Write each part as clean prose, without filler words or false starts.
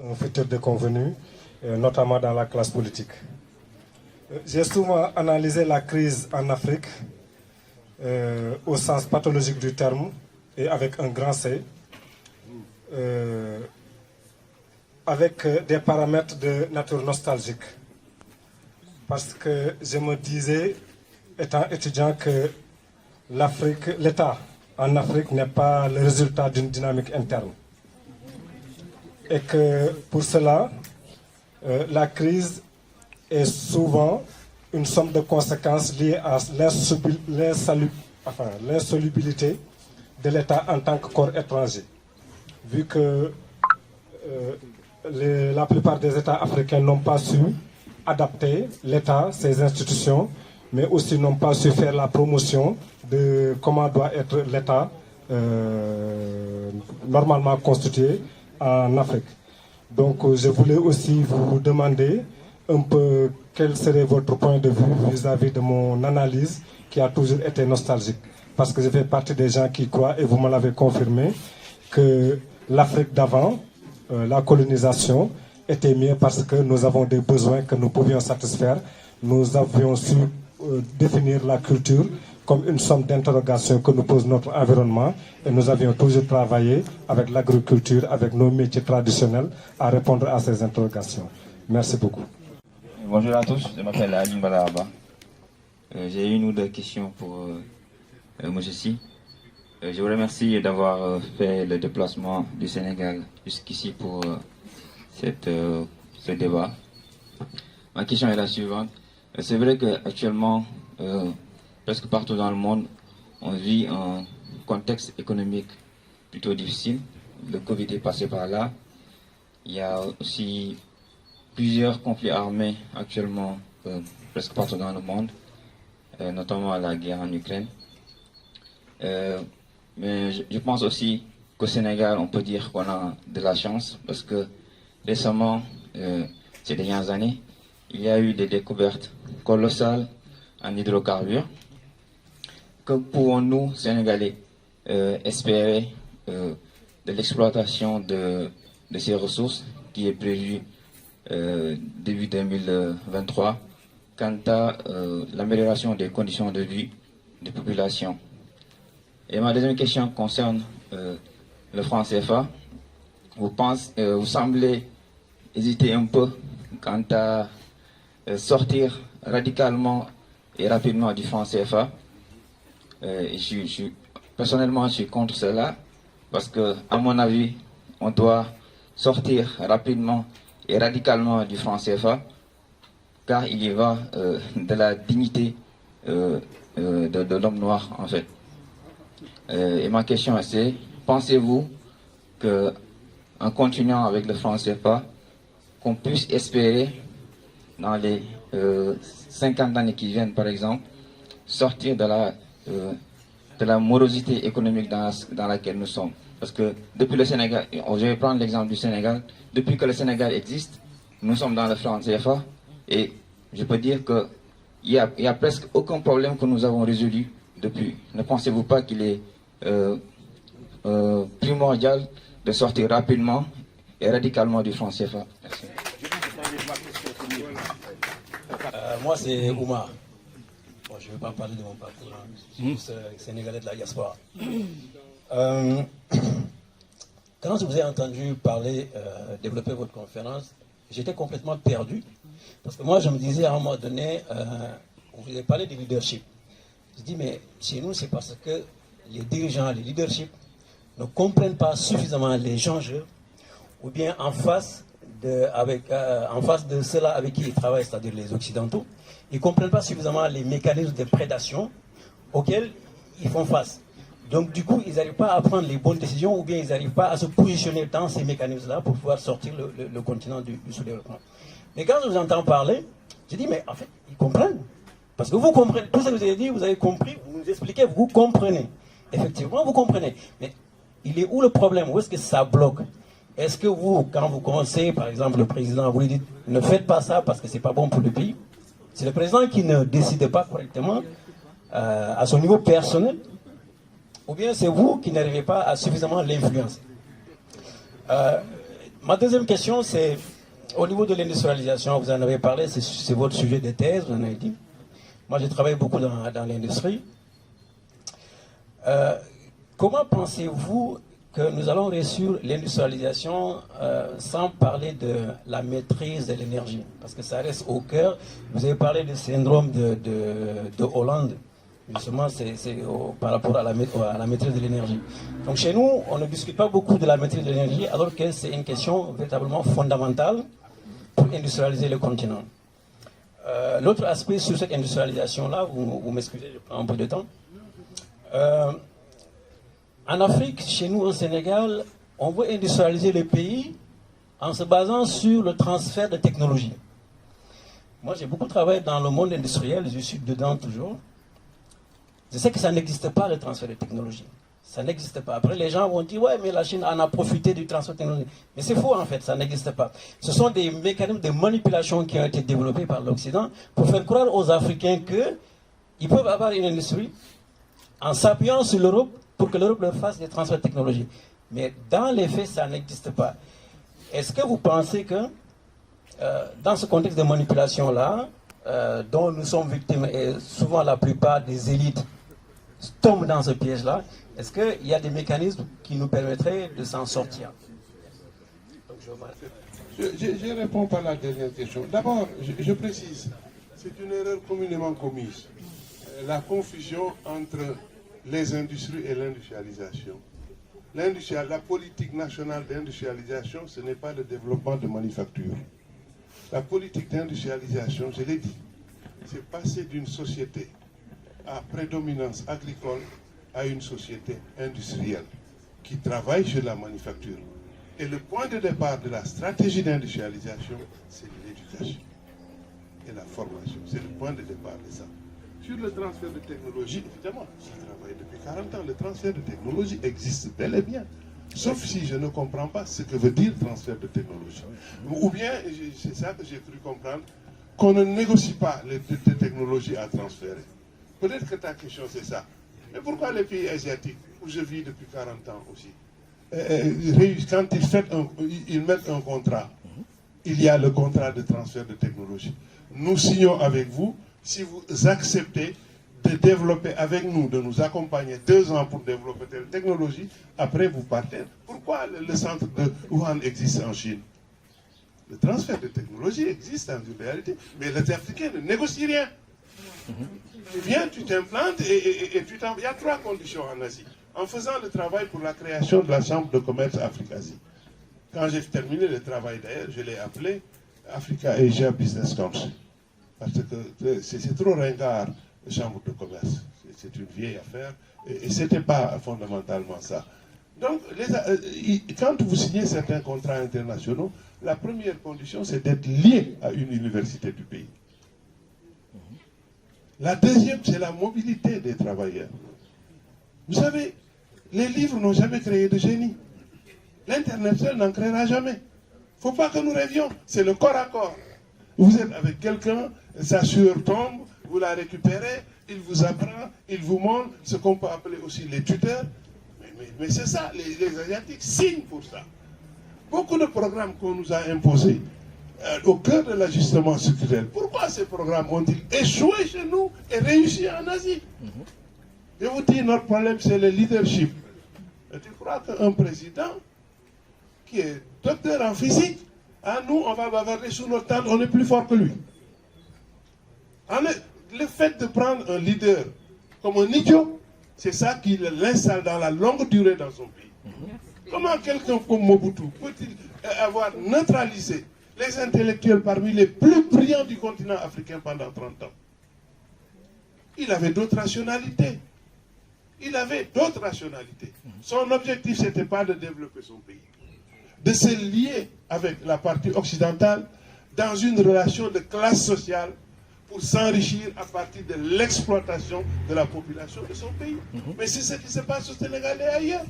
Un futur déconvenu, notamment dans la classe politique. J'ai souvent analysé la crise en Afrique au sens pathologique du terme et avec un grand C, avec des paramètres de nature nostalgique. Parce que je me disais, étant étudiant, que l'État en Afrique n'est pas le résultat d'une dynamique interne. Et que pour cela, la crise est souvent une somme de conséquences liées à l'insolubilité de l'État en tant que corps étranger. Vu que la plupart des États africains n'ont pas su adapter l'État, ses institutions, mais aussi n'ont pas su faire la promotion de comment doit être l'État normalement constitué en Afrique. Donc je voulais aussi vous demander un peu quel serait votre point de vue vis-à-vis de mon analyse qui a toujours été nostalgique. Parce que je fais partie des gens qui croient, et vous me l'avez confirmé, que l'Afrique d'avant, la colonisation, était mieux parce que nous avons des besoins que nous pouvions satisfaire. Nous avions su définir la culture comme une somme d'interrogations que nous pose notre environnement, et nous avions toujours travaillé avec l'agriculture, avec nos métiers traditionnels, à répondre à ces interrogations. Merci beaucoup. Bonjour à tous, je m'appelle Ali Balaraba. J'ai une ou deux questions pour M. Si. Je vous remercie d'avoir fait le déplacement du Sénégal jusqu'ici pour ce débat. Ma question est la suivante. C'est vrai qu'actuellement, presque partout dans le monde, on vit un contexte économique plutôt difficile. Le Covid est passé par là. Il y a aussi plusieurs conflits armés actuellement presque partout dans le monde, notamment la guerre en Ukraine. Mais je pense aussi qu'au Sénégal, on peut dire qu'on a de la chance parce que récemment, ces dernières années, il y a eu des découvertes colossales en hydrocarbures. Que pouvons-nous, Sénégalais, espérer de l'exploitation de ces ressources qui est prévue début 2023 quant à l'amélioration des conditions de vie des populations? Et ma deuxième question concerne le franc CFA. Vous semblez hésiter un peu quant à sortir radicalement et rapidement du franc CFA. Personnellement, je suis contre cela parce que, à mon avis, on doit sortir rapidement et radicalement du franc CFA car il y va de la dignité de l'homme noir, en fait. Et ma question est, pensez-vous qu'en continuant avec le franc CFA, qu'on puisse espérer dans les 50 années qui viennent, par exemple, sortir de la morosité économique dans laquelle nous sommes? Parce que depuis le Sénégal, je vais prendre l'exemple du Sénégal, depuis que le Sénégal existe, nous sommes dans le franc CFA et je peux dire qu'il y a presque aucun problème que nous avons résolu depuis. Ne pensez-vous pas qu'il est primordial de sortir rapidement et radicalement du franc CFA? Merci. Moi, c'est Oumar. Bon, je ne vais pas parler de mon parcours, je suis sénégalais de la diaspora. Quand je vous ai entendu parler, développer votre conférence, j'étais complètement perdu. Parce que moi, je me disais à un moment donné, vous avez parlé de leadership. Je dis, mais chez nous, c'est parce que les dirigeants, les leaderships ne comprennent pas suffisamment les enjeux, ou bien en face de ceux-là avec qui ils travaillent, c'est-à-dire les Occidentaux, ils ne comprennent pas suffisamment les mécanismes de prédation auxquels ils font face. Donc du coup, ils n'arrivent pas à prendre les bonnes décisions ou bien ils n'arrivent pas à se positionner dans ces mécanismes-là pour pouvoir sortir le continent du sous-développement. Mais quand je vous entends parler, je dis, mais en fait, ils comprennent. Parce que vous comprenez, tout ce que vous avez dit, vous avez compris, vous nous expliquez, vous comprenez. Effectivement, vous comprenez. Mais il est où le problème? Où est-ce que ça bloque? Est-ce que vous, quand vous conseillez, par exemple, le président, vous lui dites, ne faites pas ça parce que ce n'est pas bon pour le pays? C'est le président qui ne décide pas correctement à son niveau personnel, ou bien c'est vous qui n'arrivez pas à suffisamment l'influencer. Ma deuxième question, c'est au niveau de l'industrialisation, vous en avez parlé, c'est votre sujet de thèse, vous en avez dit. Moi, j'ai travaillé beaucoup dans l'industrie. Comment pensez-vous que nous allons réussir l'industrialisation sans parler de la maîtrise de l'énergie? Parce que ça reste au cœur. Vous avez parlé du syndrome de Hollande. Justement, c'est par rapport à la maîtrise de l'énergie. Donc chez nous, on ne discute pas beaucoup de la maîtrise de l'énergie, alors que c'est une question véritablement fondamentale pour industrialiser le continent. L'autre aspect sur cette industrialisation-là, vous m'excusez, je prends un peu de temps. En Afrique, chez nous au Sénégal, on veut industrialiser le pays en se basant sur le transfert de technologie. Moi, j'ai beaucoup travaillé dans le monde industriel, je suis dedans toujours. Je sais que ça n'existe pas, le transfert de technologie. Ça n'existe pas. Après, les gens vont dire, ouais, mais la Chine en a profité du transfert de technologie. Mais c'est faux, en fait, ça n'existe pas. Ce sont des mécanismes de manipulation qui ont été développés par l'Occident pour faire croire aux Africains qu'ils peuvent avoir une industrie en s'appuyant sur l'Europe pour que l'Europe leur fasse des transferts de technologie. Mais dans les faits, ça n'existe pas. Est-ce que vous pensez que, dans ce contexte de manipulation-là, dont nous sommes victimes, et souvent la plupart des élites tombent dans ce piège-là, est-ce qu'il y a des mécanismes qui nous permettraient de s'en sortir? Je réponds par la dernière question. D'abord, je précise, c'est une erreur communément commise. La confusion entre les industries et l'industrialisation. La politique nationale d'industrialisation, ce n'est pas le développement de manufactures. La politique d'industrialisation, je l'ai dit, c'est passer d'une société à prédominance agricole à une société industrielle qui travaille sur la manufacture. Et le point de départ de la stratégie d'industrialisation, c'est l'éducation et la formation. C'est le point de départ de ça. Sur le transfert de technologie, évidemment, j'ai travaillé depuis 40 ans, le transfert de technologie existe bel et bien. Sauf si je ne comprends pas ce que veut dire transfert de technologie. Ou bien, c'est ça que j'ai cru comprendre, qu'on ne négocie pas les technologies à transférer. Peut-être que ta question c'est ça. Mais pourquoi les pays asiatiques, où je vis depuis 40 ans aussi, quand ils mettent un contrat, il y a le contrat de transfert de technologie. Nous signons avec vous, si vous acceptez de développer avec nous, de nous accompagner 2 ans pour développer telle technologie, après vous partez. Pourquoi le centre de Wuhan existe en Chine? Le transfert de technologie existe en réalité, mais les Africains ne négocient rien. Tu viens, tu t'implantes et tu t'en... Il y a 3 conditions en Asie. En faisant le travail pour la création de la Chambre de commerce Afrique-Asie. Quand j'ai terminé le travail d'ailleurs, je l'ai appelé Africa Asia Business Council. Parce que c'est trop ringard, la Chambre de commerce. C'est une vieille affaire et ce n'était pas fondamentalement ça. Donc, quand vous signez certains contrats internationaux, la première condition, c'est d'être lié à une université du pays. La deuxième, c'est la mobilité des travailleurs. Vous savez, les livres n'ont jamais créé de génie. L'Internet seul n'en créera jamais. Il ne faut pas que nous rêvions. C'est le corps à corps. Vous êtes avec quelqu'un, sa sueur tombe, vous la récupérez, il vous apprend, il vous montre, ce qu'on peut appeler aussi les tuteurs. Mais c'est ça, les Asiatiques signent pour ça. Beaucoup de programmes qu'on nous a imposés au cœur de l'ajustement structurel. Pourquoi ces programmes ont-ils échoué chez nous et réussi en Asie? Je vous dis, notre problème, c'est le leadership. Et tu crois qu'un président qui est docteur en physique, nous, on va bavarder sous notre table, on est plus fort que lui. Le fait de prendre un leader comme un idiot, c'est ça qui l'installe dans la longue durée dans son pays. Comment quelqu'un comme Mobutu peut-il avoir neutralisé les intellectuels parmi les plus brillants du continent africain pendant 30 ans? Il avait d'autres rationalités. Son objectif, ce n'était pas de développer son pays, de se lier avec la partie occidentale dans une relation de classe sociale pour s'enrichir à partir de l'exploitation de la population de son pays. Mais c'est ce qui se passe au Sénégal et ailleurs.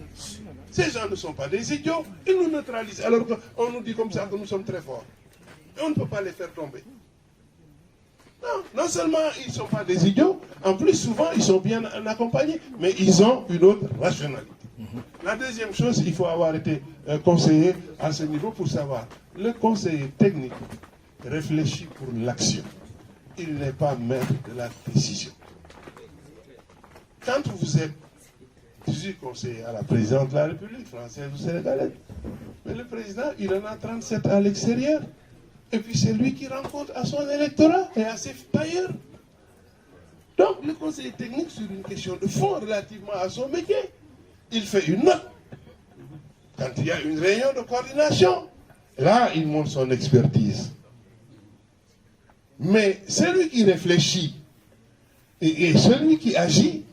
Ces gens ne sont pas des idiots, ils nous neutralisent, alors qu'on nous dit comme ça que nous sommes très forts. Et on ne peut pas les faire tomber. Non seulement ils ne sont pas des idiots, en plus souvent ils sont bien accompagnés, mais ils ont une autre rationalité. La deuxième chose, il faut avoir été conseiller à ce niveau pour savoir. Le conseiller technique réfléchit pour l'action. Il n'est pas maître de la décision. Quand vous êtes, je suis conseiller à la présidente de la République française ou sénégalaise, mais le président, il en a 37 à l'extérieur. Et puis c'est lui qui rencontre à son électorat et à ses tailleurs. Donc le conseiller technique sur une question de fond relativement à son métier, il fait une note. Quand il y a une réunion de coordination, là, il montre son expertise. Mais celui qui réfléchit et celui qui agit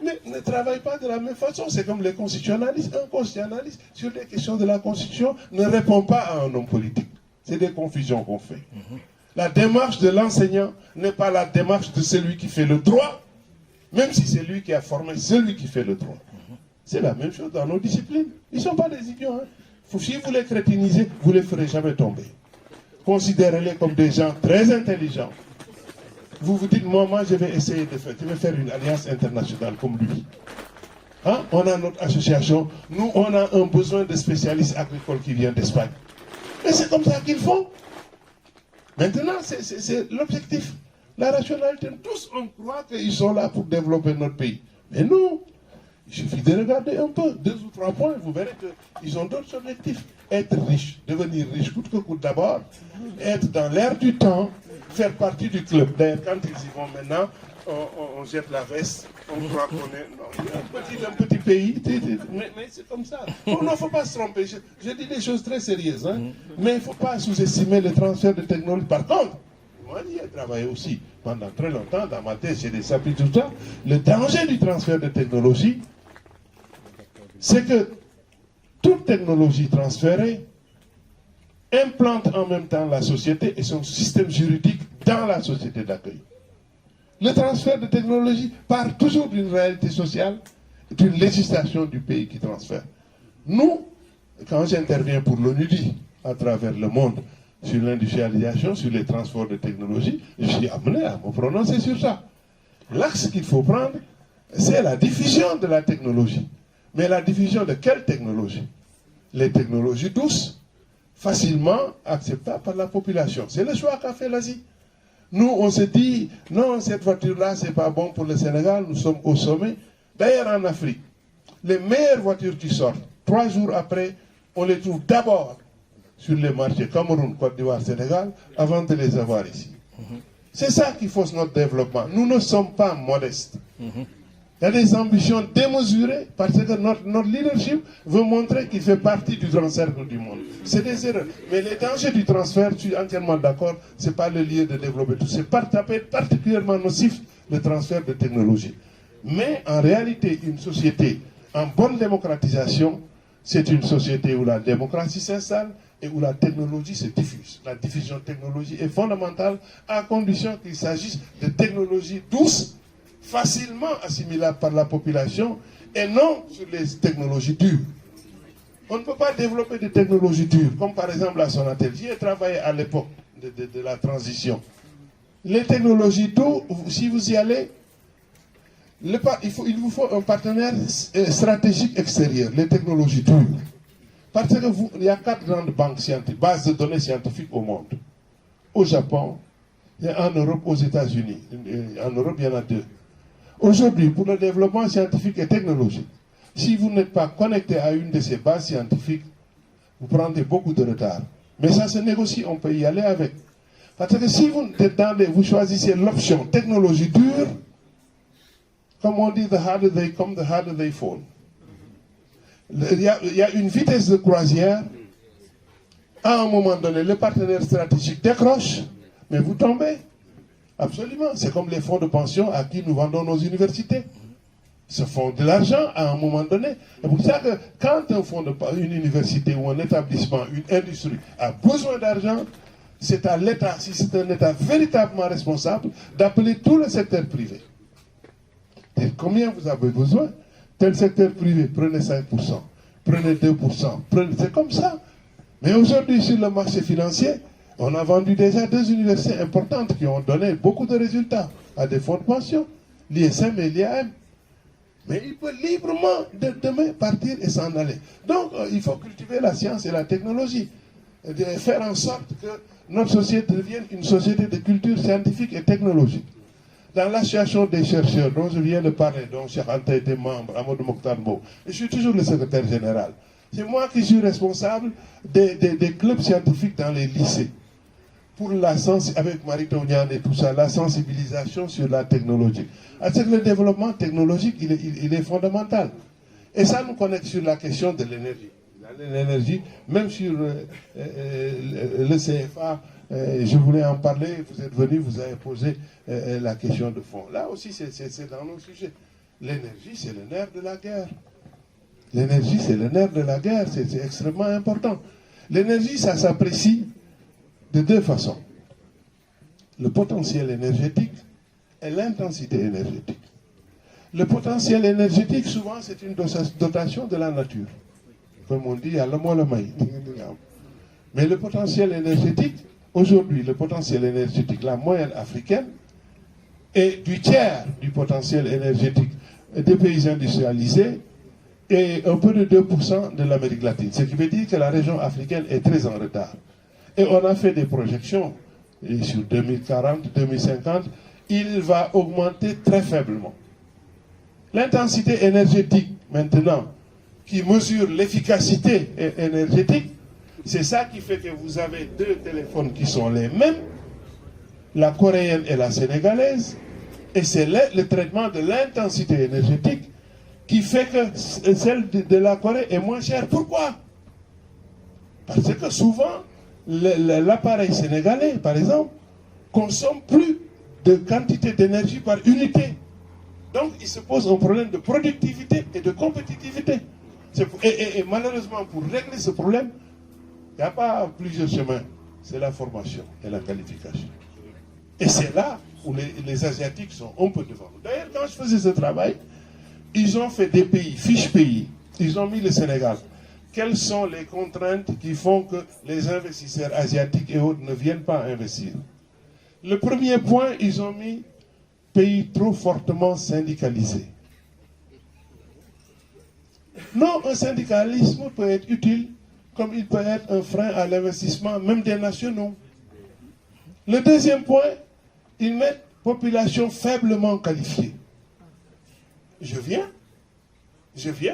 ne travaille pas de la même façon. C'est comme les constitutionnalistes. Un constitutionnaliste, sur des questions de la Constitution, ne répond pas à un homme politique. C'est des confusions qu'on fait. La démarche de l'enseignant n'est pas la démarche de celui qui fait le droit, même si c'est lui qui a formé celui qui fait le droit. C'est la même chose dans nos disciplines. Ils ne sont pas des idiots. Hein. Si vous les crétinisez, vous ne les ferez jamais tomber. Considérez-les comme des gens très intelligents. Vous vous dites, moi je vais essayer de faire une alliance internationale comme lui. Hein? On a notre association. Nous, on a un besoin de spécialistes agricoles qui viennent d'Espagne. Mais c'est comme ça qu'ils font. Maintenant, c'est l'objectif. La rationalité. Tous, on croit qu'ils sont là pour développer notre pays. Mais non. Il suffit de regarder un peu, 2 ou 3 points, vous verrez qu'ils ont d'autres objectifs. Être riche, devenir riche coûte que coûte d'abord, être dans l'air du temps, faire partie du club. D'ailleurs, quand ils y vont maintenant, on jette la veste, on croit qu'on est un petit pays, mais c'est comme ça. Il ne faut pas se tromper, je dis des choses très sérieuses, hein, mais il ne faut pas sous-estimer le transfert de technologie. Par contre, moi, j'y ai travaillé aussi pendant très longtemps, dans ma thèse, j'ai des chapitres, tout ça. Le danger du transfert de technologie, c'est que toute technologie transférée implante en même temps la société et son système juridique dans la société d'accueil. Le transfert de technologie part toujours d'une réalité sociale, d'une législation du pays qui transfère. Nous, quand j'interviens pour l'ONUDI à travers le monde sur l'industrialisation, sur les transports de technologie, je suis amené à me prononcer sur ça. L'axe qu'il faut prendre, c'est la diffusion de la technologie. Mais la diffusion de quelle technologie? Les technologies douces, facilement acceptables par la population. C'est le choix qu'a fait l'Asie. Nous, on se dit, non, cette voiture-là, c'est pas bon pour le Sénégal, nous sommes au sommet. D'ailleurs, en Afrique, les meilleures voitures qui sortent, 3 jours après, on les trouve d'abord sur les marchés Cameroun, Côte d'Ivoire, Sénégal, avant de les avoir ici. C'est ça qui fausse notre développement. Nous ne sommes pas modestes. Il y a des ambitions démesurées parce que notre leadership veut montrer qu'il fait partie du grand cercle du monde. C'est des erreurs. Mais les dangers du transfert, je suis entièrement d'accord, ce n'est pas le lieu de développer tout. Ça peut être particulièrement nocif, le transfert de technologie. Mais en réalité, une société en bonne démocratisation, c'est une société où la démocratie s'installe et où la technologie se diffuse. La diffusion de technologie est fondamentale à condition qu'il s'agisse de technologies douces, facilement assimilables par la population et non sur les technologies dures. On ne peut pas développer des technologies dures, comme par exemple la Sonatel. J'y ai travaillé à l'époque de la transition. Les technologies dures, si vous y allez, il vous faut un partenaire stratégique extérieur, les technologies dures. Parce qu'il y a 4 grandes banques scientifiques, bases de données scientifiques au monde. Au Japon, et en Europe, aux États-Unis. En Europe, il y en a 2. Aujourd'hui, pour le développement scientifique et technologique, si vous n'êtes pas connecté à une de ces bases scientifiques, vous prenez beaucoup de retard. Mais ça se négocie, on peut y aller avec. Parce que si vous choisissez l'option technologie dure, comme on dit, the harder they come, the harder they fall. Il y a une vitesse de croisière. À un moment donné, le partenaire stratégique décroche, mais vous tombez. Absolument. C'est comme les fonds de pension à qui nous vendons nos universités. Ils se font de l'argent à un moment donné. C'est pour ça que quand une université ou un établissement, une industrie a besoin d'argent, c'est à l'État, si c'est un État véritablement responsable, d'appeler tout le secteur privé. Et combien vous avez besoin? Tel secteur privé, prenez 5%, prenez 2%, c'est comme ça. Mais aujourd'hui, sur le marché financier, on a vendu déjà 2 universités importantes qui ont donné beaucoup de résultats à des fonds de pension, l'ISM et l'IAM. Mais il peut librement demain partir et s'en aller. Donc il faut cultiver la science et la technologie. De faire en sorte que notre société devienne une société de culture scientifique et technologique. Dans l'association des chercheurs dont je viens de parler, dont Cheikh Anta était membre, Amadou Mokhtar Mbow, je suis toujours le secrétaire général. C'est moi qui suis responsable des clubs scientifiques dans les lycées. Pour avec Marie Toniane et tout ça, la sensibilisation sur la technologie. Parce que le développement technologique, il est fondamental. Et ça nous connecte sur la question de l'énergie. L'énergie, même sur le CFA, je voulais en parler, vous êtes venu, vous avez posé la question de fond. Là aussi, c'est dans nos sujets. L'énergie, c'est le nerf de la guerre. L'énergie, c'est le nerf de la guerre, c'est extrêmement important. L'énergie, ça s'apprécie de deux façons. Le potentiel énergétique et l'intensité énergétique. Le potentiel énergétique, souvent, c'est une dotation de la nature. Comme on dit, mais le potentiel énergétique, aujourd'hui, le potentiel énergétique, la moyenne africaine, est du tiers du potentiel énergétique des pays industrialisés et un peu de 2% de l'Amérique latine. Ce qui veut dire que la région africaine est très en retard. Et on a fait des projections, et sur 2040, 2050, il va augmenter très faiblement. L'intensité énergétique, maintenant, qui mesure l'efficacité énergétique, c'est ça qui fait que vous avez deux téléphones qui sont les mêmes, la coréenne et la sénégalaise, et c'est le traitement de l'intensité énergétique qui fait que celle de la Corée est moins chère. Pourquoi? Parce que souvent, l'appareil sénégalais, par exemple, consomme plus de quantité d'énergie par unité. Donc, il se pose un problème de productivité et de compétitivité. Et malheureusement, pour régler ce problème, il n'y a pas plusieurs chemins. C'est la formation et la qualification. Et c'est là où les Asiatiques sont un peu devant nous. D'ailleurs, quand je faisais ce travail, ils ont fait des pays, fiches pays. Ils ont mis le Sénégal. Quelles sont les contraintes qui font que les investisseurs asiatiques et autres ne viennent pas investir? Le premier point, ils ont mis pays trop fortement syndicalisés. Non, un syndicalisme peut être utile, comme il peut être un frein à l'investissement, même des nationaux. Le deuxième point, ils mettent population faiblement qualifiée. Je viens,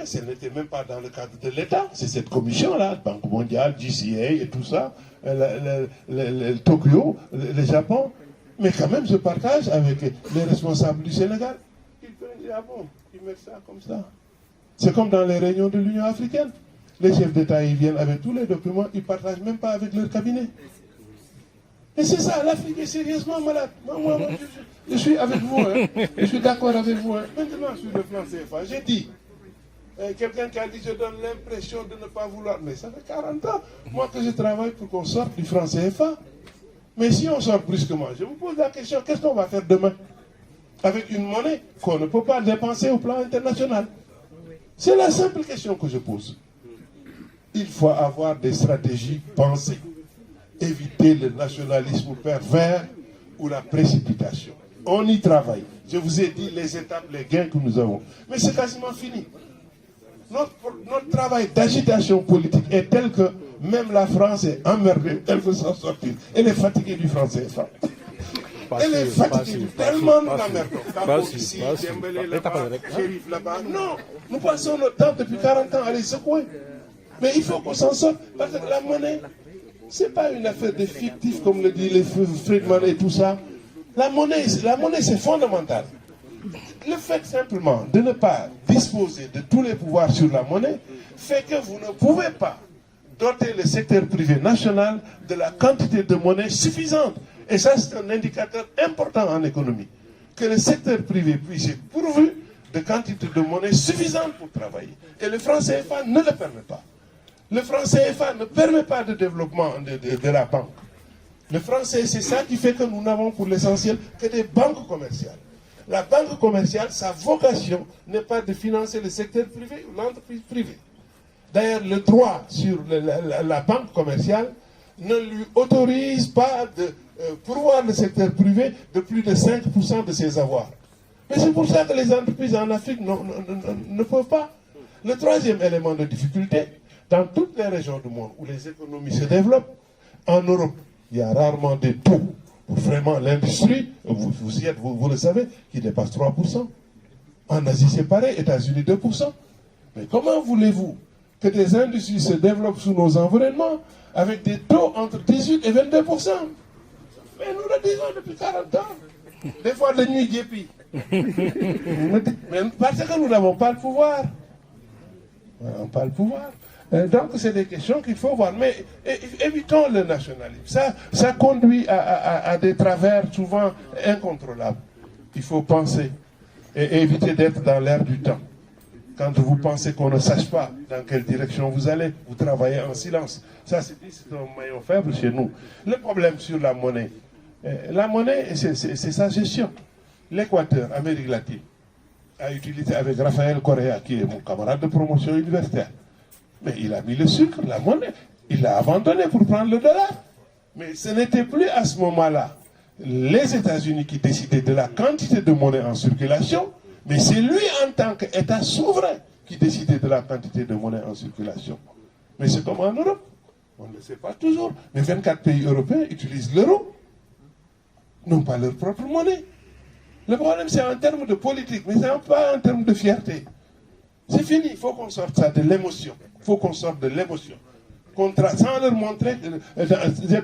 ce n'était même pas dans le cadre de l'État, c'est cette commission-là, Banque mondiale, GCA et tout ça, le Tokyo, le Japon, mais quand même je partage avec les responsables du Sénégal. Ils peuvent dire, ah bon, ils mettent ça comme ça. C'est comme dans les réunions de l'Union africaine. Les chefs d'État, ils viennent avec tous les documents, ils ne partagent même pas avec leur cabinet. Et c'est ça, l'Afrique est sérieusement malade. Moi, je suis avec vous, hein. Je suis d'accord avec vous. Hein. Maintenant, sur le plan CFA, j'ai dit, quelqu'un qui a dit, je donne l'impression de ne pas vouloir, mais ça fait 40 ans, moi que je travaille pour qu'on sorte du franc CFA. Mais si on sort brusquement, je vous pose la question, qu'est-ce qu'on va faire demain avec une monnaie qu'on ne peut pas dépenser au plan international? C'est la simple question que je pose. Il faut avoir des stratégies pensées. Éviter le nationalisme pervers ou la précipitation. On y travaille. Je vous ai dit les étapes, les gains que nous avons. Mais c'est quasiment fini. Notre travail d'agitation politique est tel que même la France est emmerdée, elle veut s'en sortir. Elle est fatiguée du franc CFA. Elle est fatiguée, tellement nous l'emmerdons. Quand ici, Dembélé là-bas, Chérif là-bas. Non, nous passons notre temps depuis 40 ans à les secouer. Mais il faut qu'on s'en sorte parce que la monnaie, ce n'est pas une affaire de fictif comme le dit les Friedman et tout ça. La monnaie c'est fondamental. Le fait simplement de ne pas disposer de tous les pouvoirs sur la monnaie fait que vous ne pouvez pas doter le secteur privé national de la quantité de monnaie suffisante. Et ça, c'est un indicateur important en économie. Que le secteur privé puisse être pourvu de quantité de monnaie suffisante pour travailler. Et le franc CFA ne le permet pas. Le franc CFA ne permet pas de développement de la banque. Le franc CFA, c'est ça qui fait que nous n'avons pour l'essentiel que des banques commerciales. La banque commerciale, sa vocation n'est pas de financer le secteur privé ou l'entreprise privée. D'ailleurs, le droit sur la banque commerciale ne lui autorise pas de pourvoir le secteur privé de plus de 5% de ses avoirs. Mais c'est pour ça que les entreprises en Afrique ne peuvent pas. Le troisième élément de difficulté, dans toutes les régions du monde où les économies se développent, en Europe, il y a rarement des taux pour vraiment l'industrie, vous y êtes, vous le savez, qui dépasse 3%. En Asie, c'est pareil, États-Unis 2%. Mais comment voulez-vous que des industries se développent sous nos environnements avec des taux entre 18 et 22%? Mais nous le disons depuis 40 ans. Des fois, de nuit, guépi. Mais parce que nous n'avons pas le pouvoir. Nous n'avons pas le pouvoir. Donc, c'est des questions qu'il faut voir. Mais évitons le nationalisme. Ça conduit à des travers souvent incontrôlables. Il faut penser et éviter d'être dans l'air du temps. Quand vous pensez qu'on ne sache pas dans quelle direction vous allez, vous travaillez en silence. Ça, c'est un maillon faible chez nous. Le problème sur la monnaie, c'est sa gestion. L'Équateur, Amérique latine, a utilisé avec Raphaël Correa, qui est mon camarade de promotion universitaire. Mais il a mis le sucre, la monnaie. Il l'a abandonné pour prendre le dollar. Mais ce n'était plus à ce moment-là les États-Unis qui décidaient de la quantité de monnaie en circulation, mais c'est lui en tant qu'État souverain qui décidait de la quantité de monnaie en circulation. Mais c'est comme en Europe. On ne le sait pas toujours. Mais 24 pays européens utilisent l'euro, non pas leur propre monnaie. Le problème, c'est en termes de politique, mais c'est pas en termes de fierté. C'est fini, il faut qu'on sorte ça de l'émotion. Il faut qu'on sorte de l'émotion. Sans leur montrer,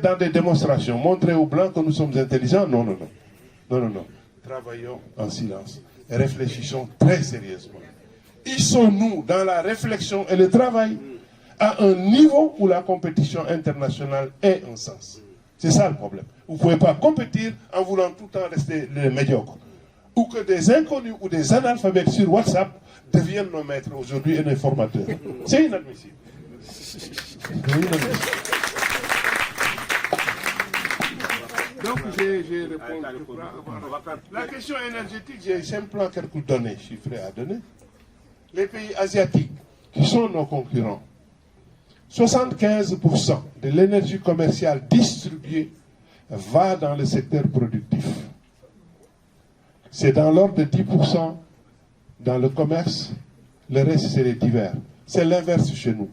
dans des démonstrations, montrer aux Blancs que nous sommes intelligents. Non. Travaillons en silence et réfléchissons très sérieusement. Ils sont, nous, dans la réflexion et le travail, à un niveau où la compétition internationale est un sens. C'est ça le problème. Vous ne pouvez pas compétir en voulant tout le temps rester les médiocres. Ou que des inconnus ou des analphabètes sur WhatsApp deviennent nos maîtres aujourd'hui et nos formateurs. C'est inadmissible. Donc j'ai répondu. La question énergétique, j'ai simplement quelques données chiffrées à donner. Les pays asiatiques, qui sont nos concurrents, 75% de l'énergie commerciale distribuée va dans le secteur productif. C'est dans l'ordre de 10% dans le commerce, le reste c'est les divers. C'est l'inverse chez nous.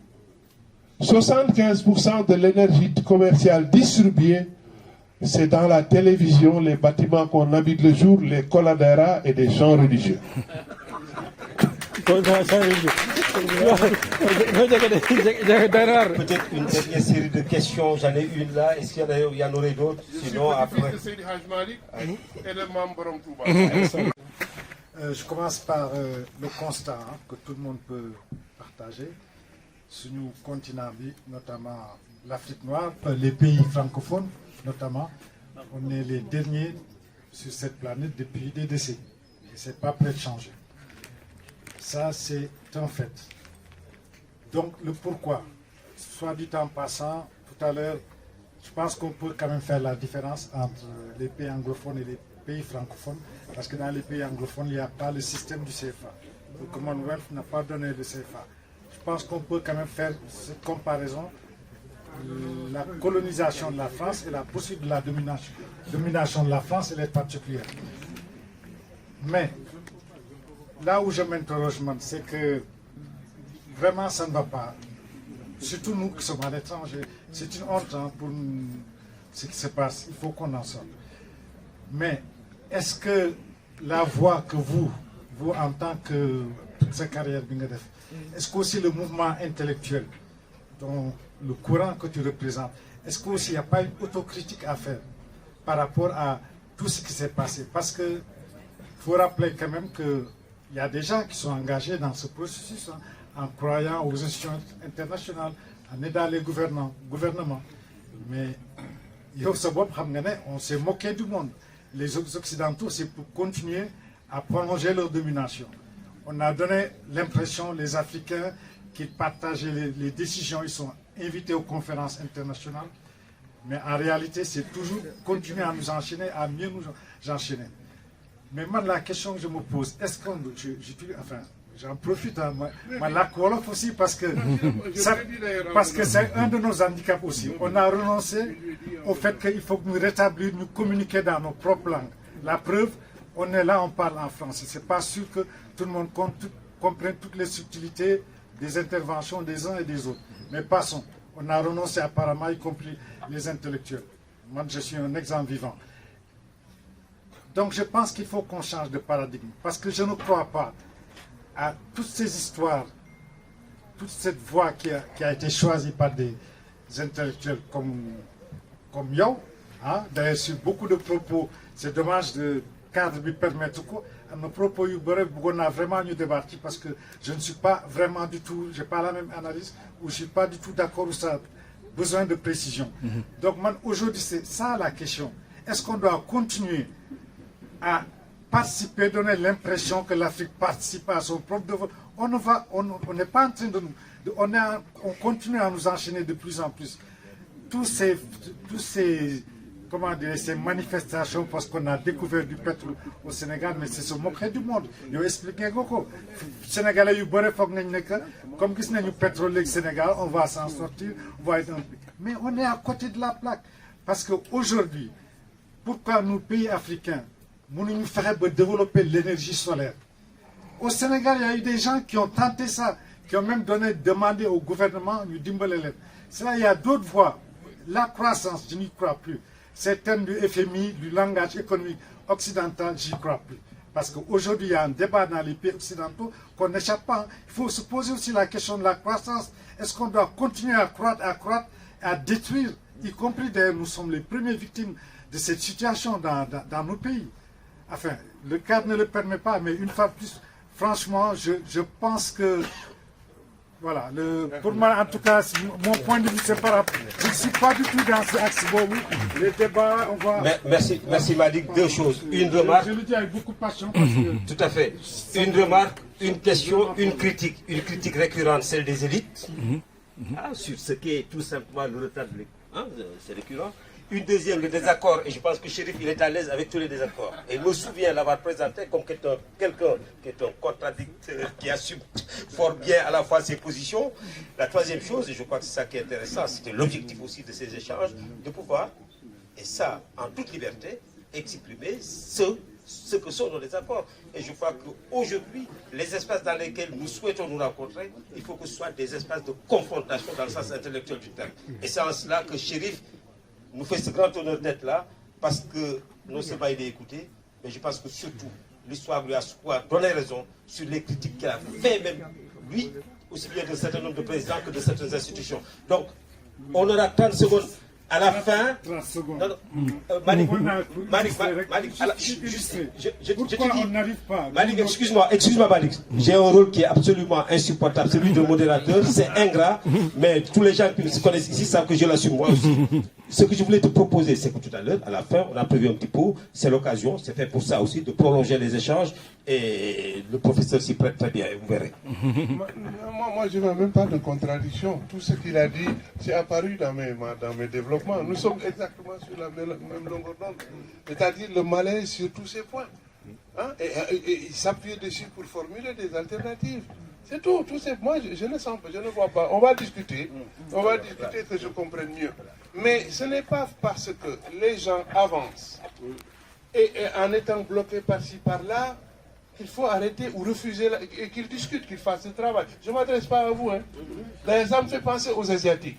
75% de l'énergie commerciale distribuée, c'est dans la télévision, les bâtiments qu'on habite le jour, les colladeras et des champs religieux. Peut-être une dernière série de questions, j'en ai une là, est-ce qu'il y en aurait d'autres? Sinon après... Je commence par le constat que tout le monde peut partager. Sur nos continents, notamment l'Afrique noire, les pays francophones notamment, on est les derniers sur cette planète depuis des décennies. Et ce n'est pas prêt de changer. Ça, c'est un fait. Donc, le pourquoi, soit dit en passant, tout à l'heure, je pense qu'on peut quand même faire la différence entre les pays anglophones et les pays francophones, parce que dans les pays anglophones, il n'y a pas le système du CFA. Le Commonwealth n'a pas donné le CFA. Je pense qu'on peut quand même faire cette comparaison, la colonisation de la France et la poursuite de la domination de la France, elle est particulière. Mais, là où je m'interroge, c'est que vraiment ça ne va pas. Surtout nous qui sommes à l'étranger. C'est une honte pour ce qui se passe. Il faut qu'on en sorte. Mais est-ce que la voix que vous en tant que toute cette carrière, est-ce qu'aussi le mouvement intellectuel, dont le courant que tu représentes, est-ce qu'aussi il n'y a pas une autocritique à faire par rapport à tout ce qui s'est passé? Parce qu'il faut rappeler quand même qu'il y a des gens qui sont engagés dans ce processus en croyant aux institutions internationales, en aidant les gouvernements. Mais on s'est moqué du monde. Les Occidentaux, c'est pour continuer à prolonger leur domination. On a donné l'impression, les Africains, qu'ils partageaient les décisions, ils sont invités aux conférences internationales, mais en réalité, c'est toujours continuer à nous enchaîner, à mieux nous enchaîner. Mais moi, la question que je me pose, est-ce qu'on... j'en profite, la Wolof aussi, parce que c'est un de nos handicaps aussi. On a renoncé au fait qu'il faut nous rétablir, nous communiquer dans nos propres langues. La preuve, on est là, on parle en français. C'est pas sûr que tout le monde comprenne toutes les subtilités des interventions des uns et des autres. Mais passons. On a renoncé apparemment, y compris les intellectuels. Moi, je suis un exemple vivant. Donc, je pense qu'il faut qu'on change de paradigme. Parce que je ne crois pas à toutes ces histoires, toute cette voie qui a été choisie par des intellectuels comme Yo. Hein? D'ailleurs, sur beaucoup de propos, c'est dommage de cadre lui permettre quoi. Nos propos, on a vraiment eu débattu parce que je ne suis pas vraiment du tout, je n'ai pas la même analyse ou je ne suis pas du tout d'accord où ça a besoin de précision. Donc, aujourd'hui, c'est ça la question. Est-ce qu'on doit continuer à participer, donner l'impression que l'Afrique participe à son propre devoir? On n'est pas en train de nous... On continue à nous enchaîner de plus en plus. Tous ces comment dire, ces manifestations, parce qu'on a découvert du pétrole au Sénégal, mais c'est se moquer du monde. Ils ont expliqué que les Sénégalais, comme ils ont du pétrole au Sénégal, on va s'en sortir, on va être un... Mais on est à côté de la plaque. Parce qu'aujourd'hui, pourquoi nous, pays africains, nous nous faisons développer l'énergie solaire? Au Sénégal, il y a eu des gens qui ont tenté ça, qui ont même demandé au gouvernement de dimbaler. Il y a d'autres voies. La croissance, je n'y crois plus. Certaines du FMI, du langage économique occidental, j'y crois plus. Parce qu'aujourd'hui, il y a un débat dans les pays occidentaux qu'on n'échappe pas. Il faut se poser aussi la question de la croissance. Est-ce qu'on doit continuer à croître, à détruire, y compris d'ailleurs, nous sommes les premières victimes de cette situation dans nos pays. Enfin, le cadre ne le permet pas, mais une fois de plus, franchement, je pense que... Voilà, pour moi, en tout cas, mon point de vue, c'est par rapport. Je ne suis pas du tout dans ce axe. Les débats, on va. Merci Malik. Deux choses. Une remarque. Je le dis avec beaucoup de passion. Parce que... Tout à fait. Une remarque, une question, une critique. Une critique récurrente, celle des élites, sur ce qui est tout simplement le retard de l'économie. C'est récurrent. Une deuxième, le désaccord, et je pense que Chérif, il est à l'aise avec tous les désaccords. Et il me souvient l'avoir présenté comme quelqu'un qui est un contradicteur, qui assume fort bien à la fois ses positions. La troisième chose, et je crois que c'est ça qui est intéressant, c'était l'objectif aussi de ces échanges, de pouvoir, et ça, en toute liberté, exprimer ce que sont nos désaccords. Et je crois qu'aujourd'hui, les espaces dans lesquels nous souhaitons nous rencontrer, il faut que ce soit des espaces de confrontation dans le sens intellectuel du terme. Et c'est en cela que Chérif nous fait ce grand honneur d'être là, parce que non seulement il est écouté, mais je pense que surtout, l'histoire lui a donné raison sur les critiques qu'il a fait, même lui, aussi bien d'un certain nombre de présidents que de certaines institutions. Donc, on aura 30 secondes à la fin. 30 secondes. Non, Malik, je te dis, Malik, excuse-moi Malik, j'ai un rôle qui est absolument insupportable, celui de modérateur, c'est ingrat, mais tous les gens qui me connaissent ici savent que je l'assume moi aussi. Ce que je voulais te proposer, c'est que tout à l'heure, à la fin, on a prévu un petit pot, c'est l'occasion, c'est fait pour ça aussi, de prolonger les échanges, et le professeur s'y prête très bien, vous verrez. Moi, je ne vois même pas de contradiction. Tout ce qu'il a dit, c'est apparu dans mes développements. Nous sommes exactement sur la même longueur d'onde. C'est-à-dire le malaise sur tous ces points. Hein? Et s'appuyer dessus pour formuler des alternatives. C'est tout. Moi, je ne sens pas, je ne vois pas. On va discuter. On va discuter que je comprenne mieux. Mais ce n'est pas parce que les gens avancent et en étant bloqués par-ci, par-là, qu'il faut arrêter ou refuser et qu'ils discutent, qu'ils fassent ce travail. Je ne m'adresse pas à vous. Hein. D'ailleurs, ça me fait penser aux Asiatiques.